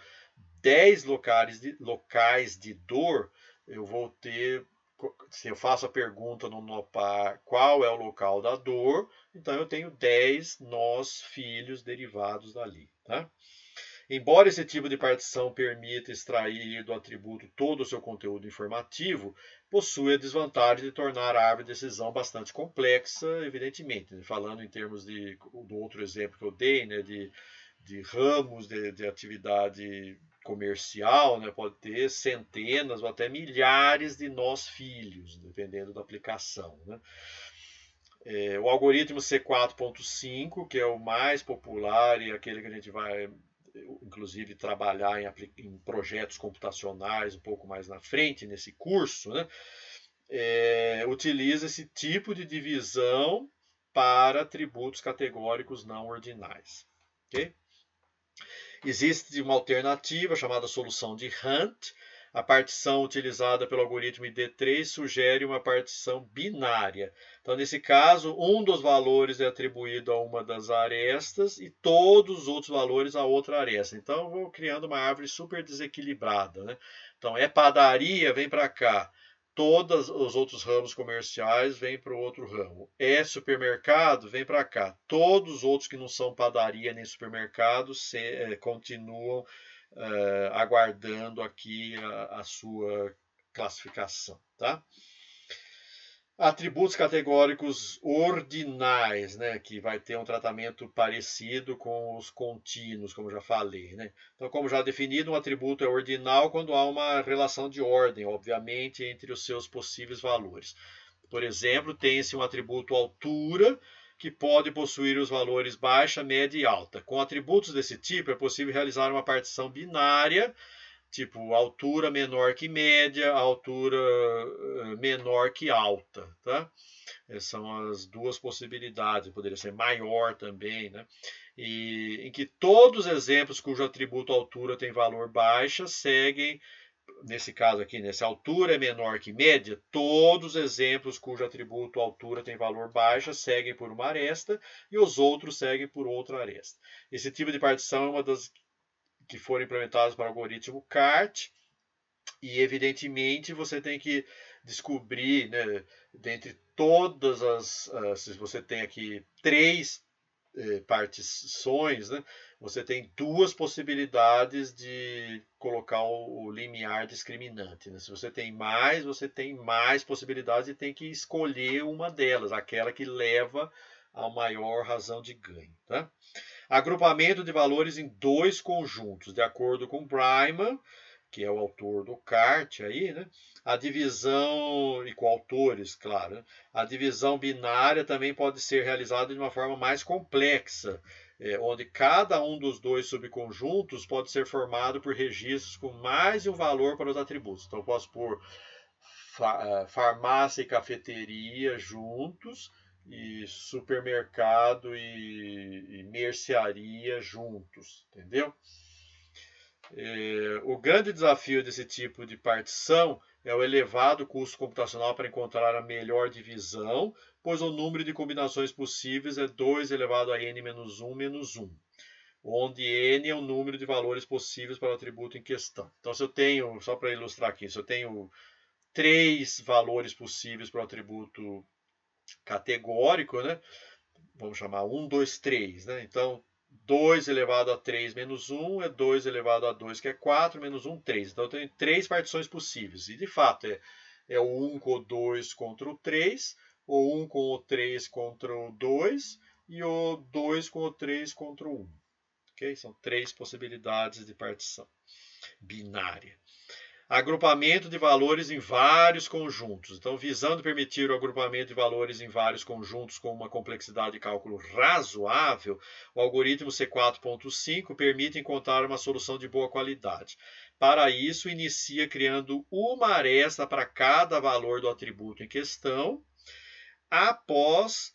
10 locais de dor, eu vou ter se eu faço a pergunta no nó par, qual é o local da dor, então eu tenho 10 nós filhos derivados dali. Tá? Embora esse tipo de partição permita extrair do atributo todo o seu conteúdo informativo, possui a desvantagem de tornar a árvore de decisão bastante complexa, evidentemente. Falando em termos do outro exemplo que eu dei, né, de ramos de atividade comercial, né, pode ter centenas ou até milhares de nós filhos, dependendo da aplicação. Né? O algoritmo C4.5, que é o mais popular e aquele que a gente vai, inclusive, trabalhar em projetos computacionais um pouco mais na frente, nesse curso, né? Utiliza esse tipo de divisão para atributos categóricos não ordinais. Okay? Existe uma alternativa chamada solução de Hunt. A partição utilizada pelo algoritmo ID3 sugere uma partição binária. Então, nesse caso, um dos valores é atribuído a uma das arestas e todos os outros valores a outra aresta. Então, eu vou criando uma árvore super desequilibrada. Né? Então, é padaria, vem para cá. Todos os outros ramos comerciais vêm para o outro ramo. É supermercado, vem para cá. Todos os outros que não são padaria nem supermercado continuam aguardando aqui a sua classificação. Tá? Atributos categóricos ordinais, né, que vai ter um tratamento parecido com os contínuos, como já falei. Né? Então, como já definido, um atributo é ordinal quando há uma relação de ordem, obviamente, entre os seus possíveis valores. Por exemplo, tem-se um atributo altura, que pode possuir os valores baixa, média e alta. Com atributos desse tipo, é possível realizar uma partição binária, tipo altura menor que média, altura menor que alta, tá? São as duas possibilidades, poderia ser maior também, né? E em que todos os exemplos cujo atributo altura tem valor baixa seguem, nesse caso aqui, nessa altura é menor que média, todos os exemplos cujo atributo altura tem valor baixa seguem por uma aresta e os outros seguem por outra aresta. Esse tipo de partição é uma das que foram implementados para o algoritmo CART, e evidentemente você tem que descobrir, né, dentre todas as, se você tem aqui 3 partições, né, você tem 2 possibilidades de colocar o limiar discriminante. Né? Se você tem mais possibilidades e tem que escolher uma delas, aquela que leva a maior razão de ganho. Tá? Agrupamento de valores em 2 conjuntos, de acordo com Bryman, que é o autor do CART aí, né? A divisão, e com autores, claro, né? A divisão binária também pode ser realizada de uma forma mais complexa, onde cada um dos 2 subconjuntos pode ser formado por registros com mais de um valor para os atributos. Então, eu posso pôr farmácia e cafeteria juntos, e supermercado e mercearia juntos, entendeu? O grande desafio desse tipo de partição é o elevado custo computacional para encontrar a melhor divisão, pois o número de combinações possíveis é 2 elevado a n menos 1 menos 1, onde n é o número de valores possíveis para o atributo em questão. Então, se eu tenho, só para ilustrar aqui, se eu tenho 3 valores possíveis para o atributo categórico, né? Vamos chamar 1, 2, 3, né? Então, 2 elevado a 3 menos 1 é 2 elevado a 2, que é 4, menos 1, 3. Então, eu tenho 3 partições possíveis. E, de fato, é o 1 com o 2 contra o 3, o 1 com o 3 contra o 2 e o 2 com o 3 contra o 1. Okay? São 3 possibilidades de partição binária. Agrupamento de valores em vários conjuntos. Então, visando permitir o agrupamento de valores em vários conjuntos com uma complexidade de cálculo razoável, o algoritmo C4.5 permite encontrar uma solução de boa qualidade. Para isso, inicia criando uma aresta para cada valor do atributo em questão. Após,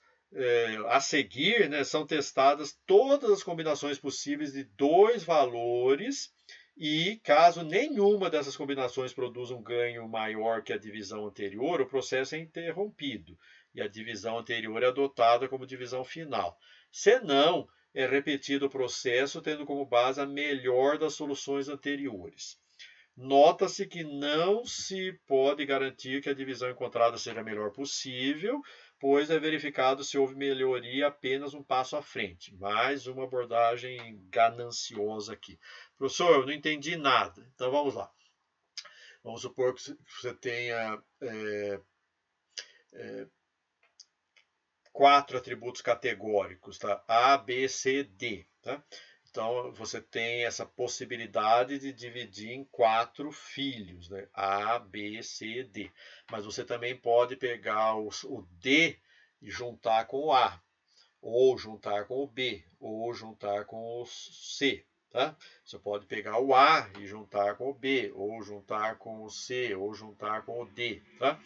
a seguir, né, são testadas todas as combinações possíveis de 2 valores. E caso nenhuma dessas combinações produza um ganho maior que a divisão anterior, o processo é interrompido e a divisão anterior é adotada como divisão final. Senão, é repetido o processo tendo como base a melhor das soluções anteriores. Nota-se que não se pode garantir que a divisão encontrada seja a melhor possível, pois é verificado se houve melhoria apenas um passo à frente. Mais uma abordagem gananciosa aqui. Professor, eu não entendi nada. Então vamos lá. Vamos supor que você tenha 4 atributos categóricos, tá? A, B, C, D, tá? Então você tem essa possibilidade de dividir em 4 filhos, né? A, B, C, D. Mas você também pode pegar o D e juntar com o A, ou juntar com o B, ou juntar com o C, tá? Você pode pegar o A e juntar com o B, ou juntar com o C, ou juntar com o D, tá?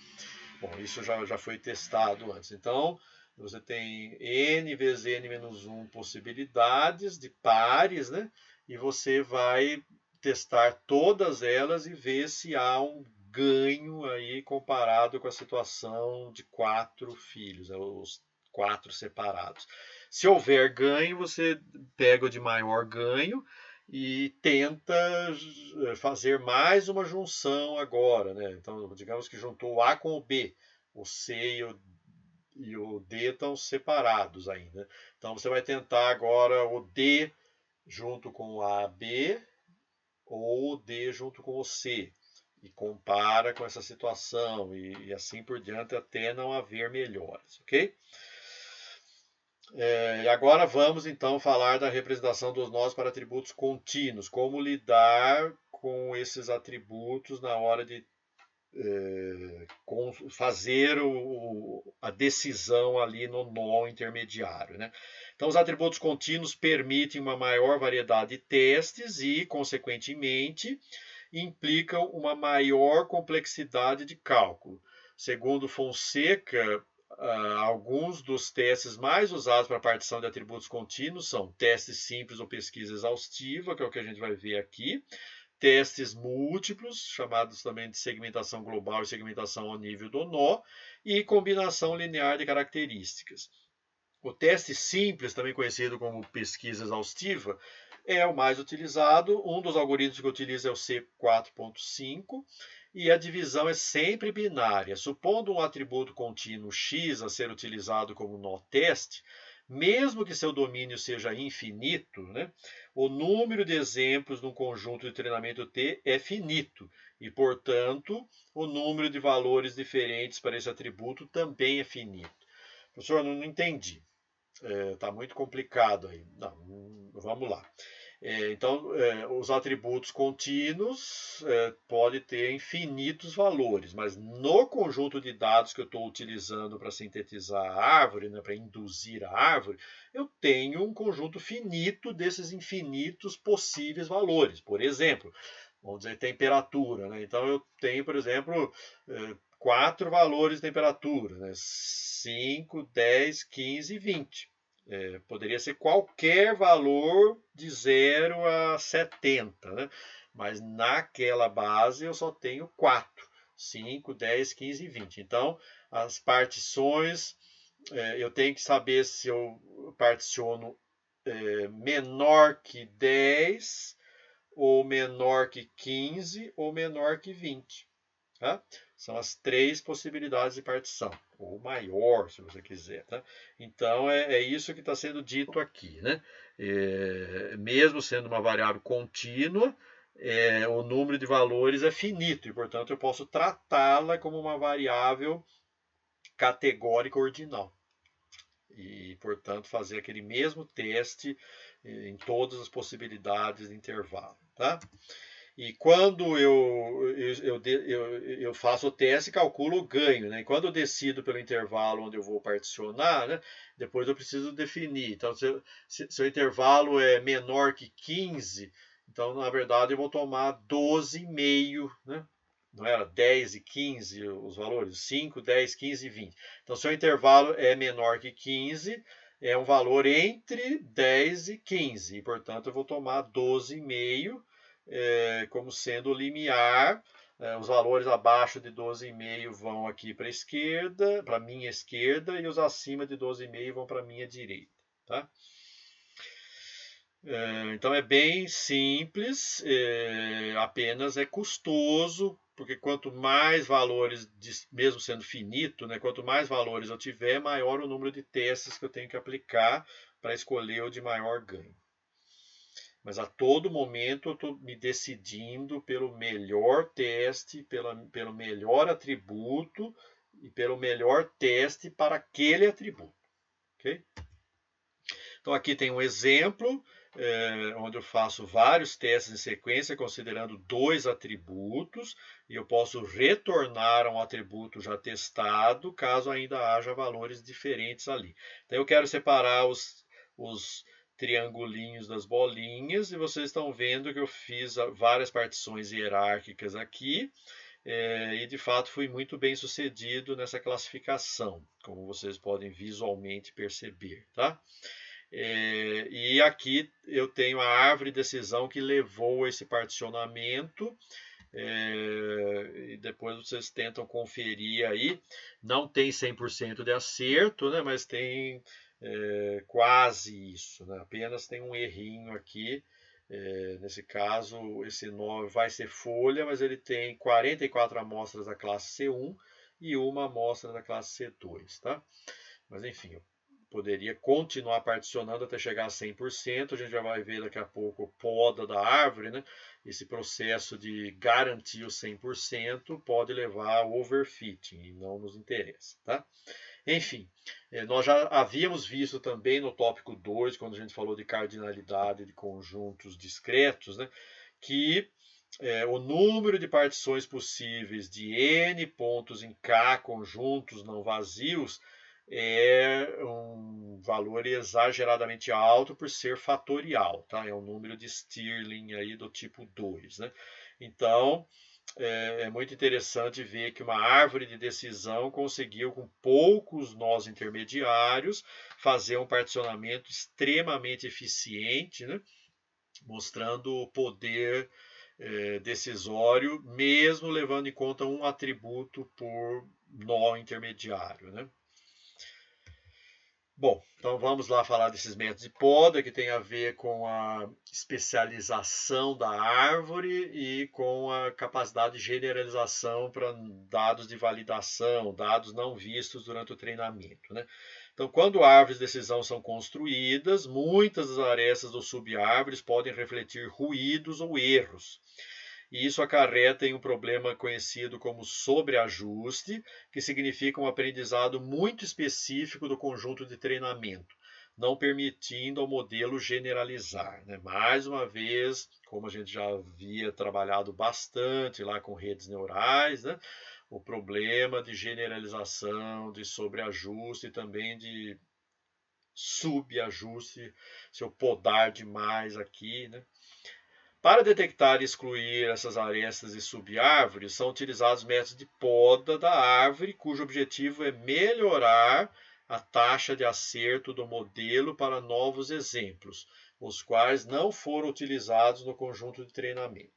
Bom, isso já foi testado antes. Então, você tem n vezes n menos 1 possibilidades de pares, né? E você vai testar todas elas e ver se há um ganho aí comparado com a situação de 4 filhos, né? Os 4 separados. Se houver ganho, você pega o de maior ganho e tenta fazer mais uma junção agora, né? Então, digamos que juntou o A com o B, o C e o D estão separados ainda. Então, você vai tentar agora o D junto com o AB ou o D junto com o C e compara com essa situação e assim por diante até não haver melhores, ok? E agora vamos então falar da representação dos nós para atributos contínuos, como lidar com esses atributos na hora de fazer a decisão ali no nó intermediário, né? Então, os atributos contínuos permitem uma maior variedade de testes e, consequentemente, implicam uma maior complexidade de cálculo. Segundo Fonseca, alguns dos testes mais usados para a partição de atributos contínuos são testes simples ou pesquisa exaustiva, que é o que a gente vai ver aqui, testes múltiplos, chamados também de segmentação global e segmentação ao nível do nó, e combinação linear de características. O teste simples, também conhecido como pesquisa exaustiva, é o mais utilizado. Um dos algoritmos que utiliza é o C4.5 e a divisão é sempre binária. Supondo um atributo contínuo x a ser utilizado como nó teste, mesmo que seu domínio seja infinito, né, o número de exemplos num conjunto de treinamento T é finito e, portanto, o número de valores diferentes para esse atributo também é finito. Professor, não entendi. Está muito complicado aí. Não, vamos lá. Então, os atributos contínuos podem ter infinitos valores, mas no conjunto de dados que eu estou utilizando para sintetizar a árvore, né, para induzir a árvore, eu tenho um conjunto finito desses infinitos possíveis valores. Por exemplo, vamos dizer temperatura, né? Então eu tenho, por exemplo, 4 valores de temperatura, né? 5, 10, 15 e 20. Poderia ser qualquer valor de 0 a 70, né? Mas naquela base eu só tenho 4, 5, 10, 15 e 20. Então, as partições, eu tenho que saber se eu particiono menor que 10, ou menor que 15, ou menor que 20. Tá? São as 3 possibilidades de partição, ou maior, se você quiser. Tá? Então, é isso que está sendo dito aqui. Né? Mesmo sendo uma variável contínua, o número de valores é finito, e, portanto, eu posso tratá-la como uma variável categórica ordinal. E, portanto, fazer aquele mesmo teste em todas as possibilidades de intervalo. Tá? E quando eu faço o teste, calculo o ganho. Né? E quando eu decido pelo intervalo onde eu vou particionar, né, depois eu preciso definir. Então, se o intervalo é menor que 15, então, na verdade, eu vou tomar 12,5, né? Não era 10 e 15 os valores? 5, 10, 15 e 20. Então, se o intervalo é menor que 15, é um valor entre 10 e 15. E, portanto, eu vou tomar 12,5 como sendo o limiar. Os valores abaixo de 12,5 vão aqui para a esquerda, para a minha esquerda, e os acima de 12,5 vão para a minha direita. Tá? Então é bem simples, apenas é custoso, porque quanto mais valores, mesmo sendo finito, né, quanto mais valores eu tiver, maior o número de testes que eu tenho que aplicar para escolher o de maior ganho. Mas a todo momento eu estou me decidindo pelo melhor teste, pelo melhor atributo e pelo melhor teste para aquele atributo. Okay? Então aqui tem um exemplo onde eu faço vários testes em sequência, considerando 2 atributos, e eu posso retornar a um atributo já testado, caso ainda haja valores diferentes ali. Então eu quero separar os triangulinhos das bolinhas, e vocês estão vendo que eu fiz várias partições hierárquicas aqui, e de fato fui muito bem sucedido nessa classificação, como vocês podem visualmente perceber, tá? E aqui eu tenho a árvore de decisão que levou a esse particionamento. E depois vocês tentam conferir aí. Não tem 100% de acerto, né, mas tem quase isso. Né? Apenas tem um errinho aqui. Nesse caso, esse 9 vai ser folha, mas ele tem 44 amostras da classe C1 e uma amostra da classe C2. Tá? Mas enfim, eu poderia continuar particionando até chegar a 100%. A gente já vai ver daqui a pouco poda da árvore, né? Esse processo de garantir o 100% pode levar ao overfitting e não nos interessa, tá? Enfim, nós já havíamos visto também no tópico 2, quando a gente falou de cardinalidade de conjuntos discretos, né, que o número de partições possíveis de n pontos em K conjuntos não vazios é um valor exageradamente alto por ser fatorial, tá? É um número de Stirling aí do tipo 2, né? Então, é muito interessante ver que uma árvore de decisão conseguiu, com poucos nós intermediários, fazer um particionamento extremamente eficiente, né? Mostrando o poder decisório, mesmo levando em conta um atributo por nó intermediário, né? Bom, então vamos lá falar desses métodos de poda, que tem a ver com a especialização da árvore e com a capacidade de generalização para dados de validação, dados não vistos durante o treinamento, né? Então, quando árvores de decisão são construídas, muitas das arestas ou subárvores podem refletir ruídos ou erros. E isso acarreta em um problema conhecido como sobreajuste, que significa um aprendizado muito específico do conjunto de treinamento, não permitindo ao modelo generalizar. Né? Mais uma vez, como a gente já havia trabalhado bastante lá com redes neurais, né? O problema de generalização, de sobreajuste e também de subajuste, se eu podar demais aqui, né? Para detectar e excluir essas arestas e subárvores, são utilizados métodos de poda da árvore, cujo objetivo é melhorar a taxa de acerto do modelo para novos exemplos, os quais não foram utilizados no conjunto de treinamento.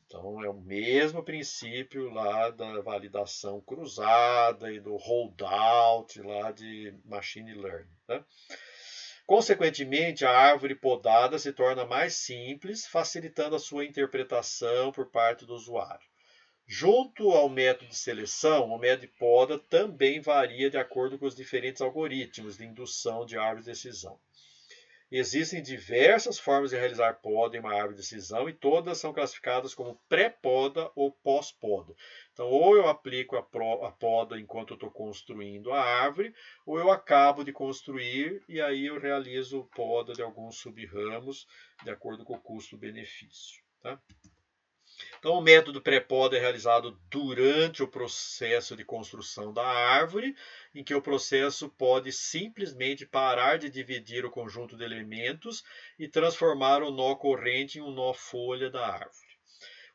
Então, é o mesmo princípio lá da validação cruzada e do holdout lá de machine learning. Né? Consequentemente, a árvore podada se torna mais simples, facilitando a sua interpretação por parte do usuário. Junto ao método de seleção, o método de poda também varia de acordo com os diferentes algoritmos de indução de árvore de decisão. Existem diversas formas de realizar poda em uma árvore de decisão e todas são classificadas como pré-poda ou pós-poda. Então, ou eu aplico a poda enquanto eu estou construindo a árvore, ou eu acabo de construir e aí eu realizo poda de alguns sub-ramos de acordo com o custo-benefício. Tá? Então, o método pré-poda é realizado durante o processo de construção da árvore, em que o processo pode simplesmente parar de dividir o conjunto de elementos e transformar o nó corrente em um nó folha da árvore.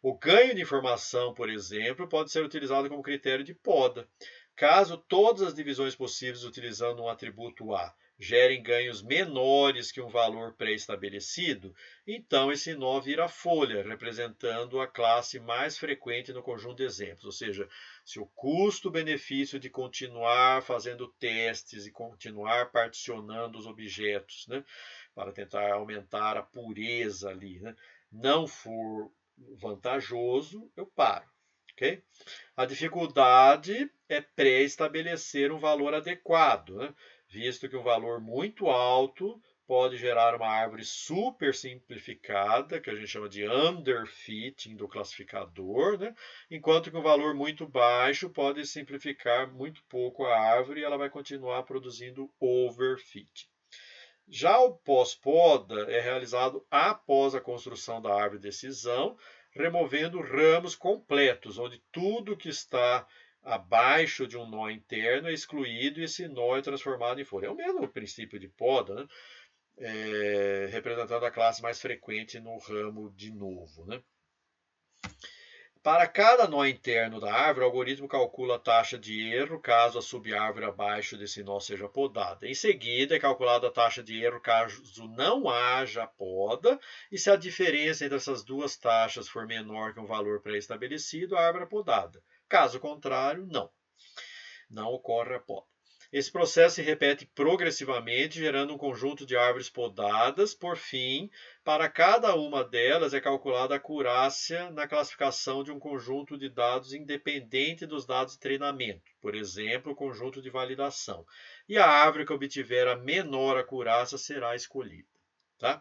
O ganho de informação, por exemplo, pode ser utilizado como critério de poda. Caso todas as divisões possíveis utilizando um atributo A gerem ganhos menores que um valor pré-estabelecido, então esse nó vira folha, representando a classe mais frequente no conjunto de exemplos. Ou seja, se o custo-benefício de continuar fazendo testes e continuar particionando os objetos, né, para tentar aumentar a pureza ali, né, não for vantajoso, eu paro. Okay? A dificuldade é pré-estabelecer um valor adequado, né? Visto que um valor muito alto pode gerar uma árvore super simplificada, que a gente chama de underfitting do classificador, né? Enquanto que um valor muito baixo pode simplificar muito pouco a árvore e ela vai continuar produzindo overfitting. Já o pós-poda é realizado após a construção da árvore de decisão, removendo ramos completos, onde tudo que está abaixo de um nó interno é excluído e esse nó é transformado em folha. É o mesmo princípio de poda, né? Representando a classe mais frequente no ramo de novo. Né? Para cada nó interno da árvore, o algoritmo calcula a taxa de erro caso a subárvore abaixo desse nó seja podada. Em seguida, é calculada a taxa de erro caso não haja poda, e se a diferença entre essas duas taxas for menor que um valor pré-estabelecido, a árvore é podada. Caso contrário, não ocorre a poda. Esse processo se repete progressivamente, gerando um conjunto de árvores podadas. Por fim, para cada uma delas é calculada a acurácia na classificação de um conjunto de dados independente dos dados de treinamento, por exemplo, o conjunto de validação. E a árvore que obtiver a menor acurácia será escolhida. Tá?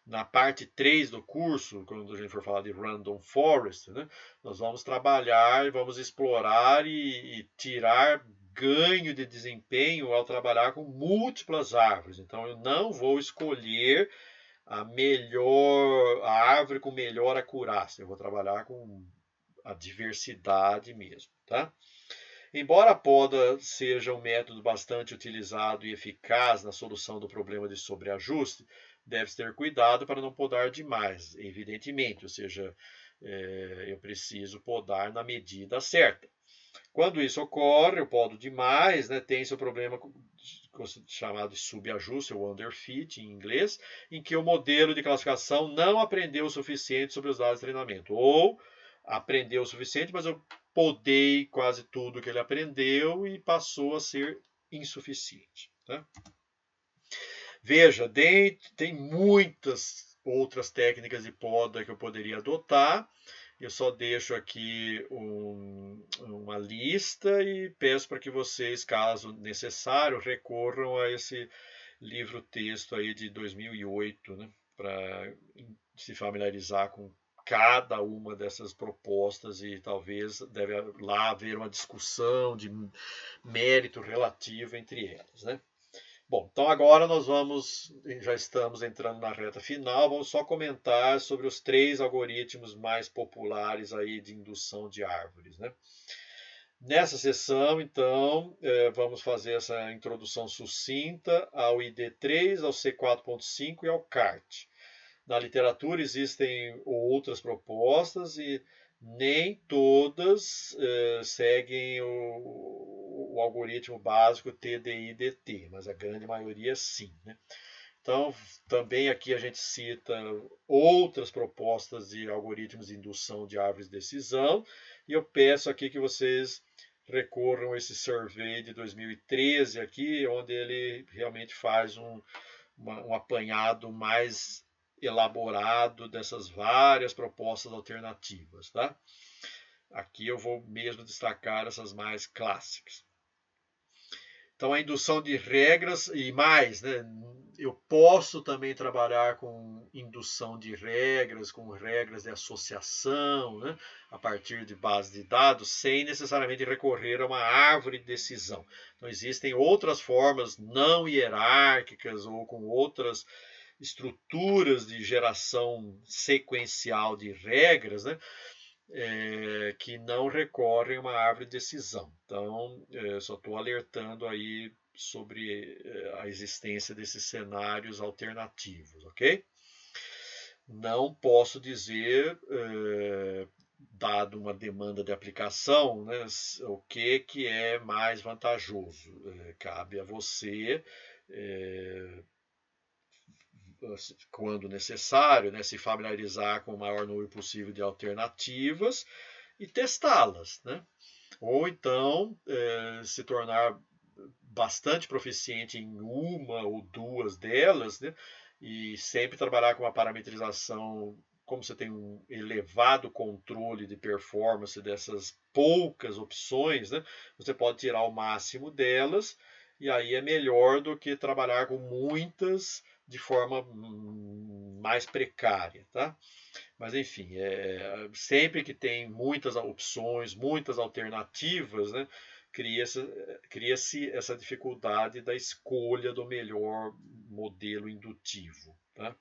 Na parte 3 do curso, quando a gente for falar de Random Forest, né, nós vamos trabalhar, vamos explorar e tirar ganho de desempenho ao trabalhar com múltiplas árvores. Então, eu não vou escolher a árvore com melhor acurácia. Eu vou trabalhar com a diversidade mesmo, tá? Embora a poda seja um método bastante utilizado e eficaz na solução do problema de sobreajuste, deve-se ter cuidado para não podar demais, evidentemente, ou seja, eu preciso podar na medida certa. Quando isso ocorre, eu podo demais, né, tem seu problema chamado de subajuste, ou underfit em inglês, em que o modelo de classificação não aprendeu o suficiente sobre os dados de treinamento, ou aprendeu o suficiente, mas eu podei quase tudo que ele aprendeu e passou a ser insuficiente. Tá? Veja, tem muitas outras técnicas de poda que eu poderia adotar. Eu só deixo aqui uma lista e peço para que vocês, caso necessário, recorram a esse livro-texto aí de 2008, né, para se familiarizar com cada uma dessas propostas e talvez deve lá haver uma discussão de mérito relativo entre elas, né? Bom, então agora já estamos entrando na reta final, vamos só comentar sobre os 3 algoritmos mais populares aí de indução de árvores, né? Nessa sessão, então, vamos fazer essa introdução sucinta ao ID3, ao C4.5 e ao CART. Na literatura existem outras propostas e nem todas seguem o algoritmo básico TDI-DT, mas a grande maioria sim. Né? Então, também aqui a gente cita outras propostas de algoritmos de indução de árvores de decisão, e eu peço aqui que vocês recorram a esse survey de 2013 aqui, onde ele realmente faz um apanhado mais elaborado dessas várias propostas alternativas. Tá? Aqui eu vou mesmo destacar essas mais clássicas. Então, a indução de regras e mais, né? Eu posso também trabalhar com indução de regras, com regras de associação, né? A partir de base de dados, sem necessariamente recorrer a uma árvore de decisão. Então, existem outras formas não hierárquicas ou com outras estruturas de geração sequencial de regras, né? Que não recorrem a uma árvore de decisão. Então, só estou alertando aí sobre a existência desses cenários alternativos, ok? Não posso dizer, dado uma demanda de aplicação, né, o que é mais vantajoso. Cabe a você quando necessário, né, se familiarizar com o maior número possível de alternativas e testá-las, né? Ou então se tornar bastante proficiente em uma ou duas delas, né? E sempre trabalhar com uma parametrização, como você tem um elevado controle de performance dessas poucas opções, né? Você pode tirar o máximo delas, e aí é melhor do que trabalhar com muitas de forma mais precária, tá? Mas enfim, sempre que tem muitas opções, muitas alternativas, né, cria-se essa dificuldade da escolha do melhor modelo indutivo. Tá?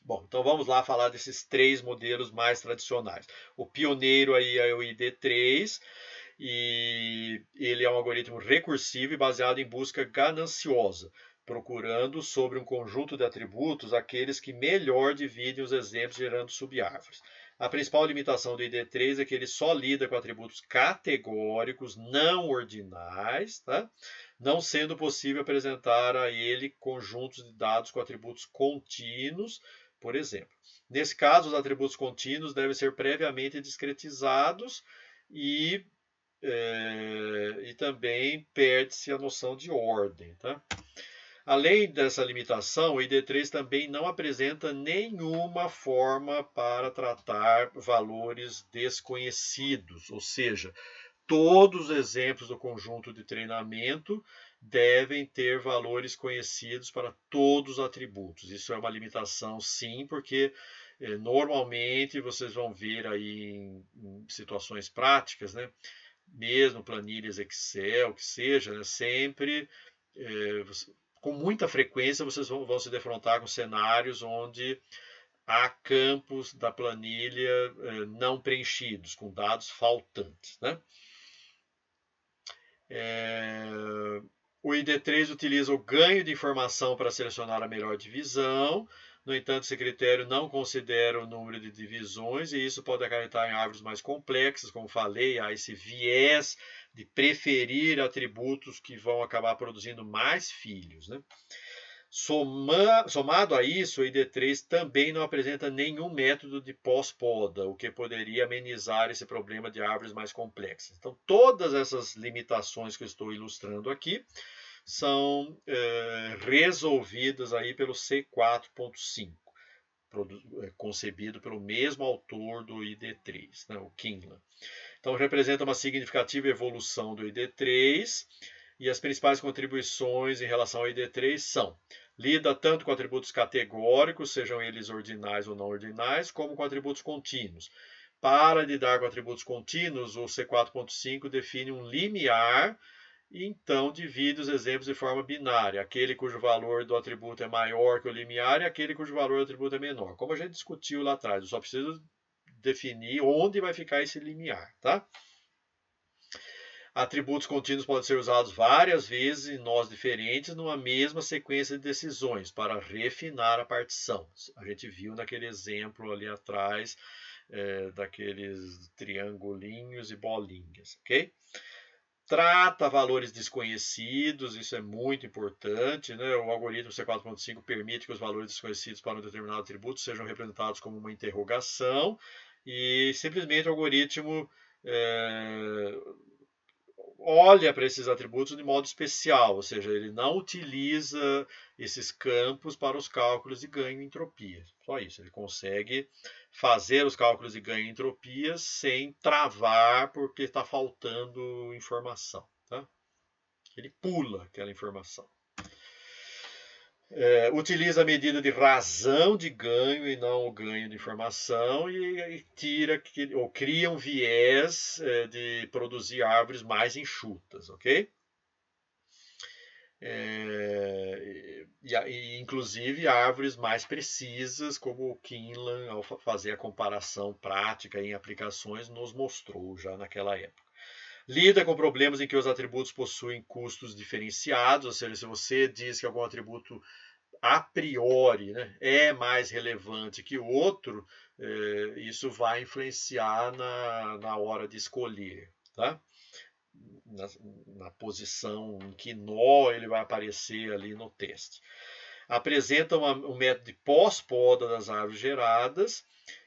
Bom, então vamos lá falar desses três modelos mais tradicionais. O pioneiro aí é o ID3, e ele é um algoritmo recursivo e baseado em busca gananciosa, procurando sobre um conjunto de atributos aqueles que melhor dividem os exemplos, gerando subárvores. A principal limitação do ID3 é que ele só lida com atributos categóricos não ordinais, tá? Não sendo possível apresentar a ele conjuntos de dados com atributos contínuos, por exemplo. Nesse caso, os atributos contínuos devem ser previamente discretizados e também perde-se a noção de ordem. Tá? Além dessa limitação, o ID3 também não apresenta nenhuma forma para tratar valores desconhecidos, ou seja, todos os exemplos do conjunto de treinamento devem ter valores conhecidos para todos os atributos. Isso é uma limitação, sim, porque normalmente vocês vão ver aí em situações práticas, né? Mesmo planilhas Excel, que seja, né? Sempre, com muita frequência, vocês vão se defrontar com cenários onde há campos da planilha não preenchidos, com dados faltantes. Né? O ID3 utiliza o ganho de informação para selecionar a melhor divisão. No entanto, esse critério não considera o número de divisões e isso pode acarretar em árvores mais complexas, como falei, há esse viés de preferir atributos que vão acabar produzindo mais filhos. Né? Somado a isso, o ID3 também não apresenta nenhum método de pós-poda, o que poderia amenizar esse problema de árvores mais complexas. Então, todas essas limitações que eu estou ilustrando aqui são resolvidas aí pelo C4.5, concebido pelo mesmo autor do ID3, né, o Kinlan. Então, representa uma significativa evolução do ID3 e as principais contribuições em relação ao ID3 são: lida tanto com atributos categóricos, sejam eles ordinais ou não ordinais, como com atributos contínuos. Para lidar com atributos contínuos, o C4.5 define um limiar e então divide os exemplos de forma binária, aquele cujo valor do atributo é maior que o limiar e aquele cujo valor do atributo é menor. Como a gente discutiu lá atrás, eu só preciso definir onde vai ficar esse limiar, tá? Atributos contínuos podem ser usados várias vezes em nós diferentes numa mesma sequência de decisões para refinar a partição. A gente viu naquele exemplo ali atrás daqueles triangulinhos e bolinhas, ok? Trata valores desconhecidos, isso é muito importante, né? O algoritmo C4.5 permite que os valores desconhecidos para um determinado atributo sejam representados como uma interrogação e simplesmente o algoritmo olha para esses atributos de modo especial, ou seja, ele não utiliza esses campos para os cálculos de ganho em entropia. Só isso, ele consegue fazer os cálculos de ganho em entropia sem travar porque está faltando informação. Tá? Ele pula aquela informação. Utiliza a medida de razão de ganho e não o ganho de informação e cria um viés de produzir árvores mais enxutas, ok? E inclusive árvores mais precisas, como o Kinlan, ao fazer a comparação prática em aplicações, nos mostrou já naquela época. Lida com problemas em que os atributos possuem custos diferenciados, ou seja, se você diz que algum atributo a priori, né, é mais relevante que o outro, isso vai influenciar na hora de escolher. Tá? na posição em que nó ele vai aparecer ali no teste. Apresenta um método de pós-poda das árvores geradas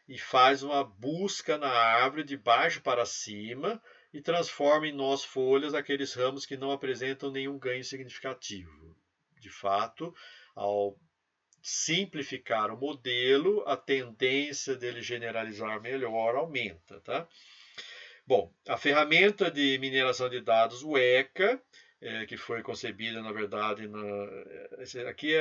e faz uma busca na árvore de baixo para cima e transforma em nós folhas aqueles ramos que não apresentam nenhum ganho significativo. De fato, ao simplificar o modelo, a tendência dele generalizar melhor aumenta, tá? Bom, a ferramenta de mineração de dados Weka, que foi concebida, na verdade, aqui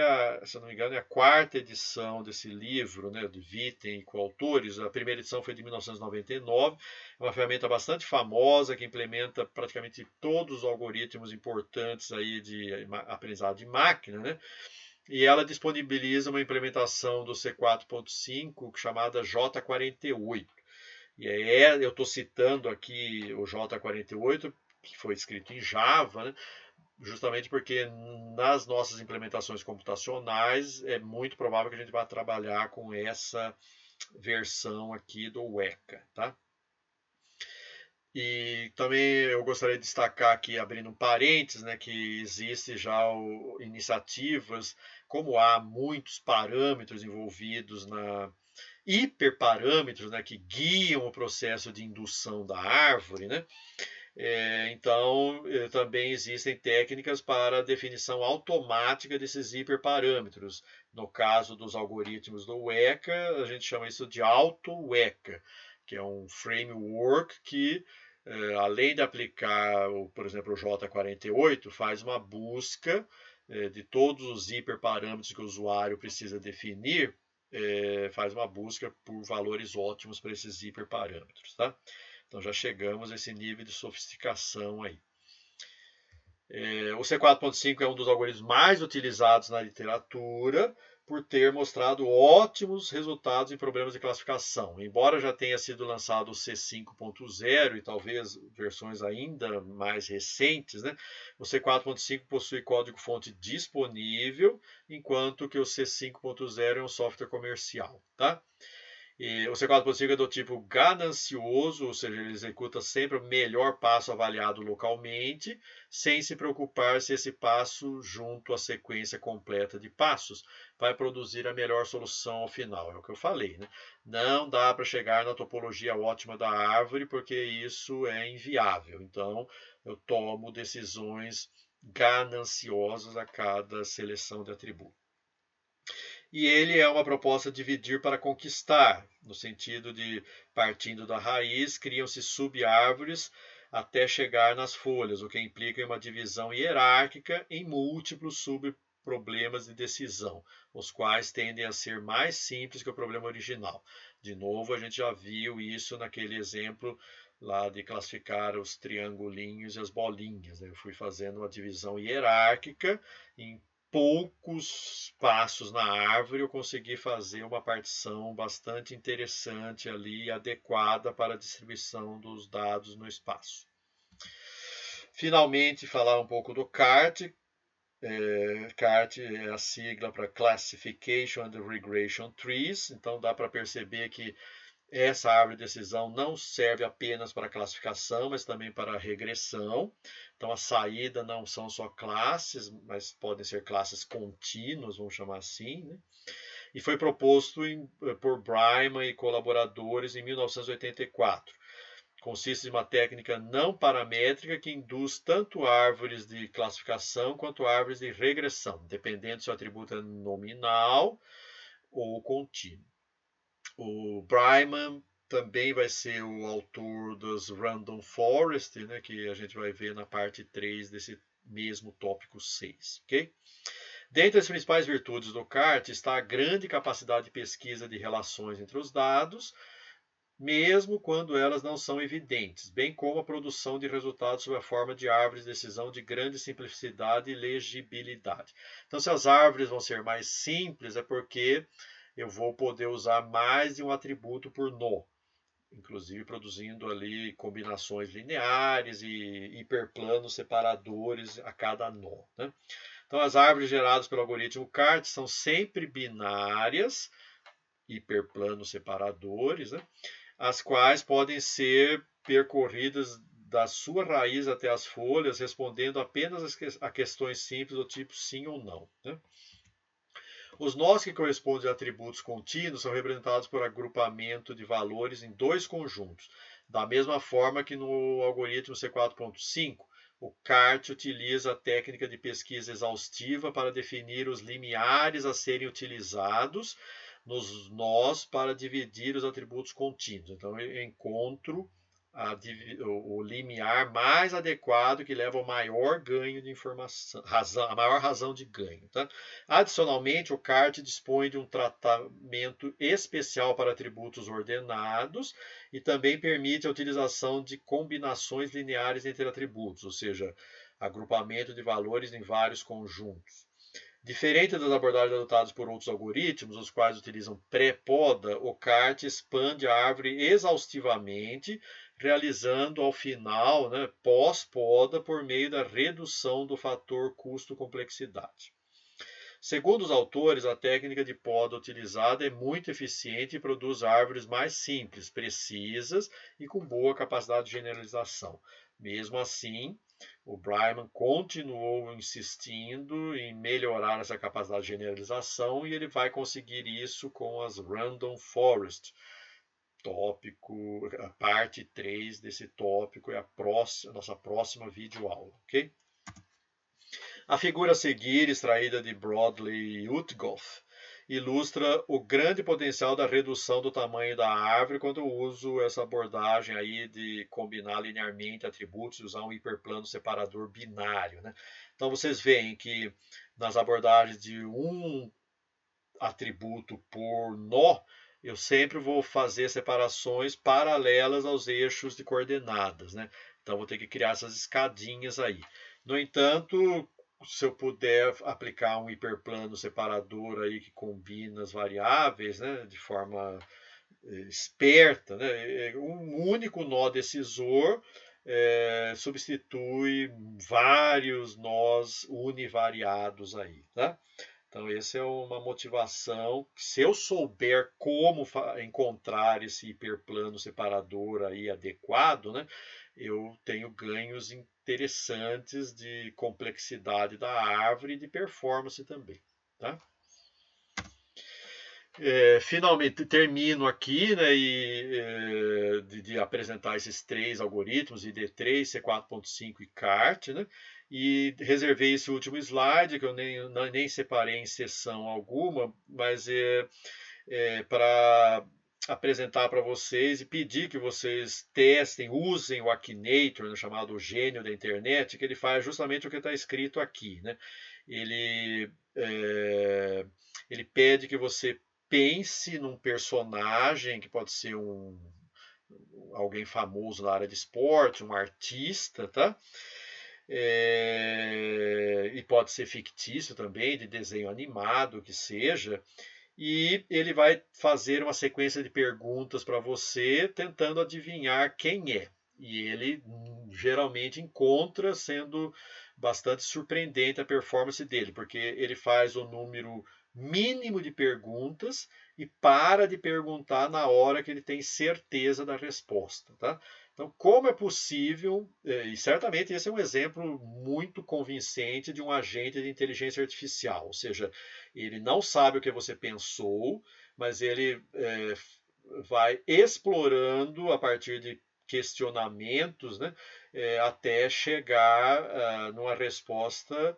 se não me engano, é a quarta edição desse livro, né, de Witten e coautores. A primeira edição foi de 1999. É uma ferramenta bastante famosa que implementa praticamente todos os algoritmos importantes aí de aprendizado de máquina, né? E ela disponibiliza uma implementação do C4.5 chamada J48. E eu estou citando aqui o J48, que foi escrito em Java, né? Justamente porque nas nossas implementações computacionais é muito provável que a gente vá trabalhar com essa versão aqui do Weka, tá? E também eu gostaria de destacar aqui, abrindo um parênteses, né, que existe já iniciativas, como há muitos parâmetros envolvidos hiperparâmetros, né, que guiam o processo de indução da árvore, né? Então, também existem técnicas para a definição automática desses hiperparâmetros. No caso dos algoritmos do Weka, a gente chama isso de auto-Weka, que é um framework que, além de aplicar, por exemplo, o J48, faz uma busca de todos os hiperparâmetros que o usuário precisa definir, faz uma busca por valores ótimos para esses hiperparâmetros, tá? Então já chegamos a esse nível de sofisticação aí. O C4.5 é um dos algoritmos mais utilizados na literatura por ter mostrado ótimos resultados em problemas de classificação. Embora já tenha sido lançado o C5.0 e talvez versões ainda mais recentes, né, o C4.5 possui código-fonte disponível, enquanto que o C5.0 é um software comercial, tá? E o C4.5 é do tipo ganancioso, ou seja, ele executa sempre o melhor passo avaliado localmente, sem se preocupar se esse passo, junto à sequência completa de passos, vai produzir a melhor solução ao final. É o que eu falei, né? Não dá para chegar na topologia ótima da árvore, porque isso é inviável. Então, eu tomo decisões gananciosas a cada seleção de atributo. E ele é uma proposta de dividir para conquistar, no sentido de, partindo da raiz, criam-se sub-árvores até chegar nas folhas, o que implica uma divisão hierárquica em múltiplos subproblemas de decisão, os quais tendem a ser mais simples que o problema original. De novo, a gente já viu isso naquele exemplo lá de classificar os triangulinhos e as bolinhas. Eu fui fazendo uma divisão hierárquica em poucos passos na árvore, eu consegui fazer uma partição bastante interessante ali, adequada para a distribuição dos dados no espaço. Finalmente, falar um pouco do CART. CART é a sigla para Classification and Regression Trees, então dá para perceber que essa árvore de decisão não serve apenas para classificação, mas também para regressão. Então, a saída não são só classes, mas podem ser classes contínuas, vamos chamar assim, né? E foi proposto por Bryman e colaboradores em 1984. Consiste em uma técnica não paramétrica que induz tanto árvores de classificação quanto árvores de regressão, dependendo se o atributo é nominal ou contínuo. O Bryman também vai ser o autor dos Random Forest, né, que a gente vai ver na parte 3 desse mesmo tópico 6. Okay? Dentre as principais virtudes do CART está a grande capacidade de pesquisa de relações entre os dados, mesmo quando elas não são evidentes, bem como a produção de resultados sob a forma de árvores de decisão de grande simplicidade e legibilidade. Então, se as árvores vão ser mais simples, é porque eu vou poder usar mais de um atributo por nó, inclusive produzindo ali combinações lineares e hiperplanos separadores a cada nó, né? Então, as árvores geradas pelo algoritmo CART são sempre binárias, hiperplanos separadores, né? As quais podem ser percorridas da sua raiz até as folhas, respondendo apenas a questões simples do tipo sim ou não, né? Os nós que correspondem a atributos contínuos são representados por agrupamento de valores em dois conjuntos. Da mesma forma que no algoritmo C4.5, o CART utiliza a técnica de pesquisa exaustiva para definir os limiares a serem utilizados nos nós para dividir os atributos contínuos. Então, eu encontro o limiar mais adequado que leva ao maior ganho de informação, a maior razão de ganho. Tá? Adicionalmente, o CART dispõe de um tratamento especial para atributos ordenados e também permite a utilização de combinações lineares entre atributos, ou seja, agrupamento de valores em vários conjuntos. Diferente das abordagens adotadas por outros algoritmos, os quais utilizam pré-poda, o CART expande a árvore exaustivamente, realizando ao final, né, pós-poda, por meio da redução do fator custo-complexidade. Segundo os autores, a técnica de poda utilizada é muito eficiente e produz árvores mais simples, precisas e com boa capacidade de generalização. Mesmo assim, o Bryman continuou insistindo em melhorar essa capacidade de generalização e ele vai conseguir isso com as Random Forest. Tópico, a parte 3 desse tópico é a nossa próxima videoaula, ok? A figura a seguir, extraída de Broadley e Utgoff, ilustra o grande potencial da redução do tamanho da árvore quando eu uso essa abordagem aí de combinar linearmente atributos e usar um hiperplano separador binário, né? Então vocês veem que nas abordagens de um atributo por nó, eu sempre vou fazer separações paralelas aos eixos de coordenadas, né? Então vou ter que criar essas escadinhas aí. No entanto, se eu puder aplicar um hiperplano separador aí que combina as variáveis, né, de forma esperta, né, um único nó decisor substitui vários nós univariados aí, tá? Então, essa é uma motivação. Se eu souber como encontrar esse hiperplano separador aí adequado, né, eu tenho ganhos interessantes de complexidade da árvore e de performance também. Tá? Finalmente termino aqui, né, de apresentar esses três algoritmos, ID3, C4.5 e CART, né, e reservei esse último slide, que eu nem separei em seção alguma, mas para apresentar para vocês e pedir que vocês testem, usem o Akinator, né, chamado gênio da internet, que ele faz justamente o que está escrito aqui. Né? Ele pede que você pense num personagem que pode ser alguém famoso na área de esporte, um artista, tá? E pode ser fictício também, de desenho animado, que seja. E ele vai fazer uma sequência de perguntas para você, tentando adivinhar quem é. E ele geralmente encontra sendo bastante surpreendente a performance dele, porque ele faz o número mínimo de perguntas e para de perguntar na hora que ele tem certeza da resposta. Tá? Então, como é possível, e certamente esse é um exemplo muito convincente de um agente de inteligência artificial, ou seja, ele não sabe o que você pensou, mas ele vai explorando a partir de questionamentos, né, até chegar numa resposta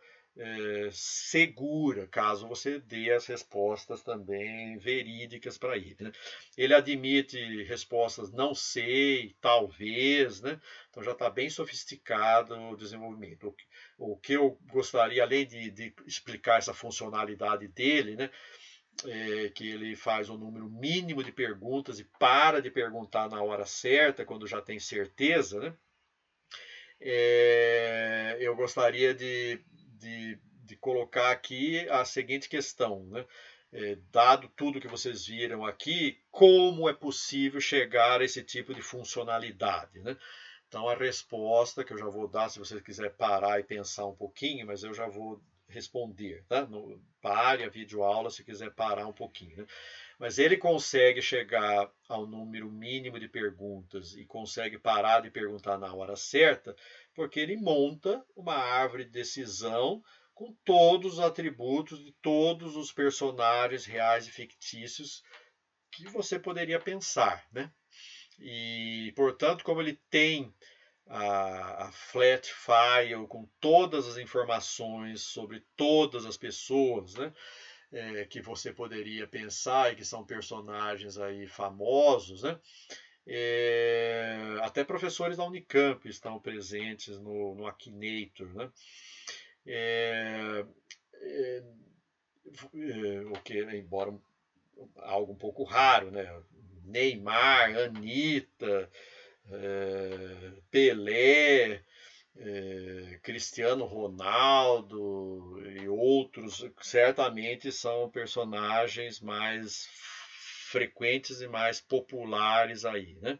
segura, caso você dê as respostas também verídicas para ele. Né? Ele admite respostas não sei, talvez, né? Então já está bem sofisticado o desenvolvimento. O que eu gostaria, além de explicar essa funcionalidade dele, né? Que ele faz um número mínimo de perguntas e para de perguntar na hora certa, quando já tem certeza, né? Eu gostaria de colocar aqui a seguinte questão, né? Dado tudo que vocês viram aqui, como é possível chegar a esse tipo de funcionalidade, né? Então a resposta que eu já vou dar, se você quiser parar e pensar um pouquinho, mas eu já vou responder, tá? Pare a videoaula se quiser parar um pouquinho, né? Mas ele consegue chegar ao número mínimo de perguntas e consegue parar de perguntar na hora certa, porque ele monta uma árvore de decisão com todos os atributos de todos os personagens reais e fictícios que você poderia pensar, né? E, portanto, como ele tem a flat file com todas as informações sobre todas as pessoas, né, que você poderia pensar e que são personagens aí famosos, né? Até professores da Unicamp estão presentes no Akinator, né? O que, embora algo um pouco raro, né? Neymar, Anitta, Pelé, Cristiano Ronaldo e outros certamente são personagens mais frequentes e mais populares aí, né?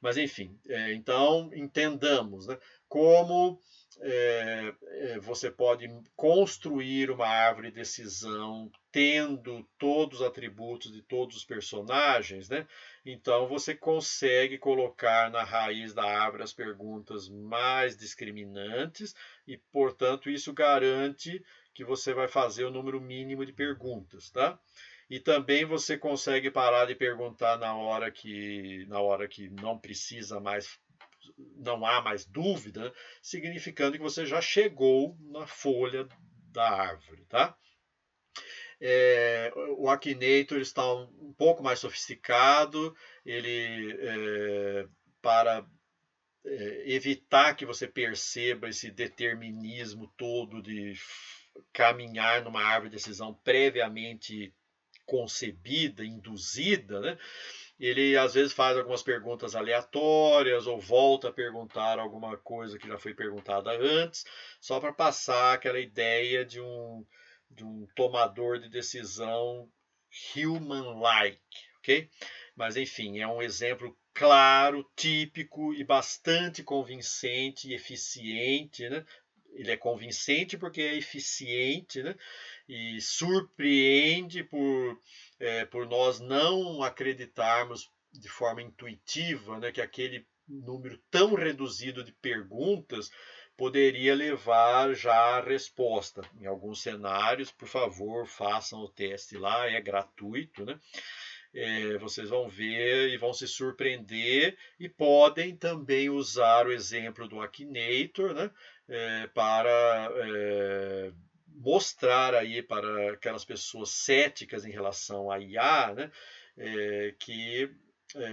Mas enfim, então entendamos, né, como você pode construir uma árvore de decisão tendo todos os atributos de todos os personagens, né? Então você consegue colocar na raiz da árvore as perguntas mais discriminantes e, portanto, isso garante que você vai fazer o número mínimo de perguntas, tá? E também você consegue parar de perguntar na hora que não precisa mais, não há mais dúvida, significando que você já chegou na folha da árvore, tá? O Akinator está um pouco mais sofisticado, ele para evitar que você perceba esse determinismo todo de caminhar numa árvore de decisão previamente concebida, induzida, né? Ele às vezes faz algumas perguntas aleatórias ou volta a perguntar alguma coisa que já foi perguntada antes, só para passar aquela ideia de um tomador de decisão human-like, ok? Mas enfim, é um exemplo claro, típico e bastante convincente e eficiente, né? Ele é convincente porque é eficiente, né? E surpreende por nós não acreditarmos de forma intuitiva, né, que aquele número tão reduzido de perguntas poderia levar já à resposta. Em alguns cenários, por favor, façam o teste lá, é gratuito, né? Vocês vão ver e vão se surpreender e podem também usar o exemplo do Akinator, né, para mostrar aí para aquelas pessoas céticas em relação à IA, né, que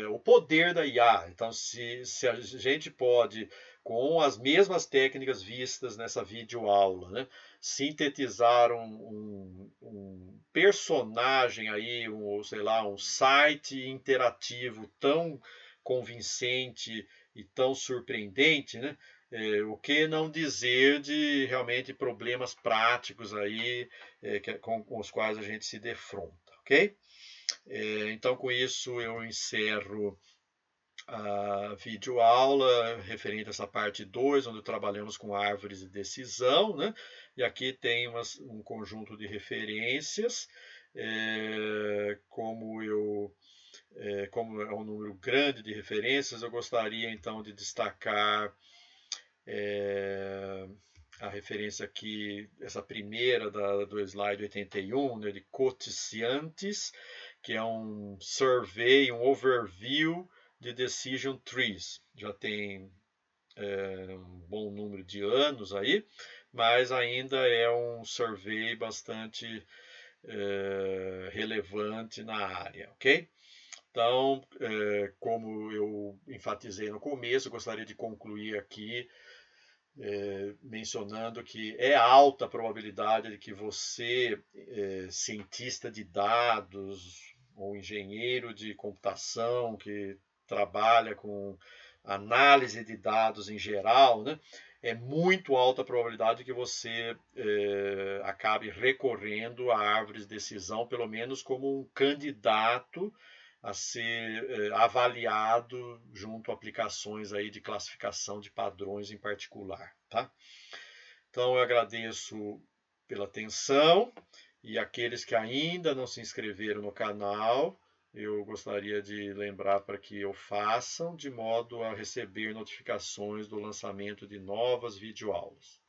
o poder da IA. Então, se a gente pode, com as mesmas técnicas vistas nessa videoaula, né, sintetizar um personagem aí, sei lá, um site interativo tão convincente e tão surpreendente, né? O que não dizer de realmente problemas práticos aí com os quais a gente se defronta, ok? Então, com isso, eu encerro a videoaula referente a essa parte 2, onde trabalhamos com árvores de decisão, né? E aqui tem um conjunto de referências, como é um número grande de referências, eu gostaria então de destacar a referência aqui, essa primeira do slide 81, né, de Coticiantes, que é um survey, um overview de decision trees. Já tem um bom número de anos aí, mas ainda é um survey bastante relevante na área, ok? Então, como eu enfatizei no começo, eu gostaria de concluir aqui mencionando que é alta a probabilidade de que você, cientista de dados ou engenheiro de computação que trabalha com análise de dados em geral, né, é muito alta a probabilidade de que você acabe recorrendo a árvores de decisão, pelo menos como um candidato a ser avaliado junto a aplicações aí de classificação de padrões em particular, tá? Então eu agradeço pela atenção E aqueles que ainda não se inscreveram no canal, eu gostaria de lembrar para que o façam, de modo a receber notificações do lançamento de novas videoaulas.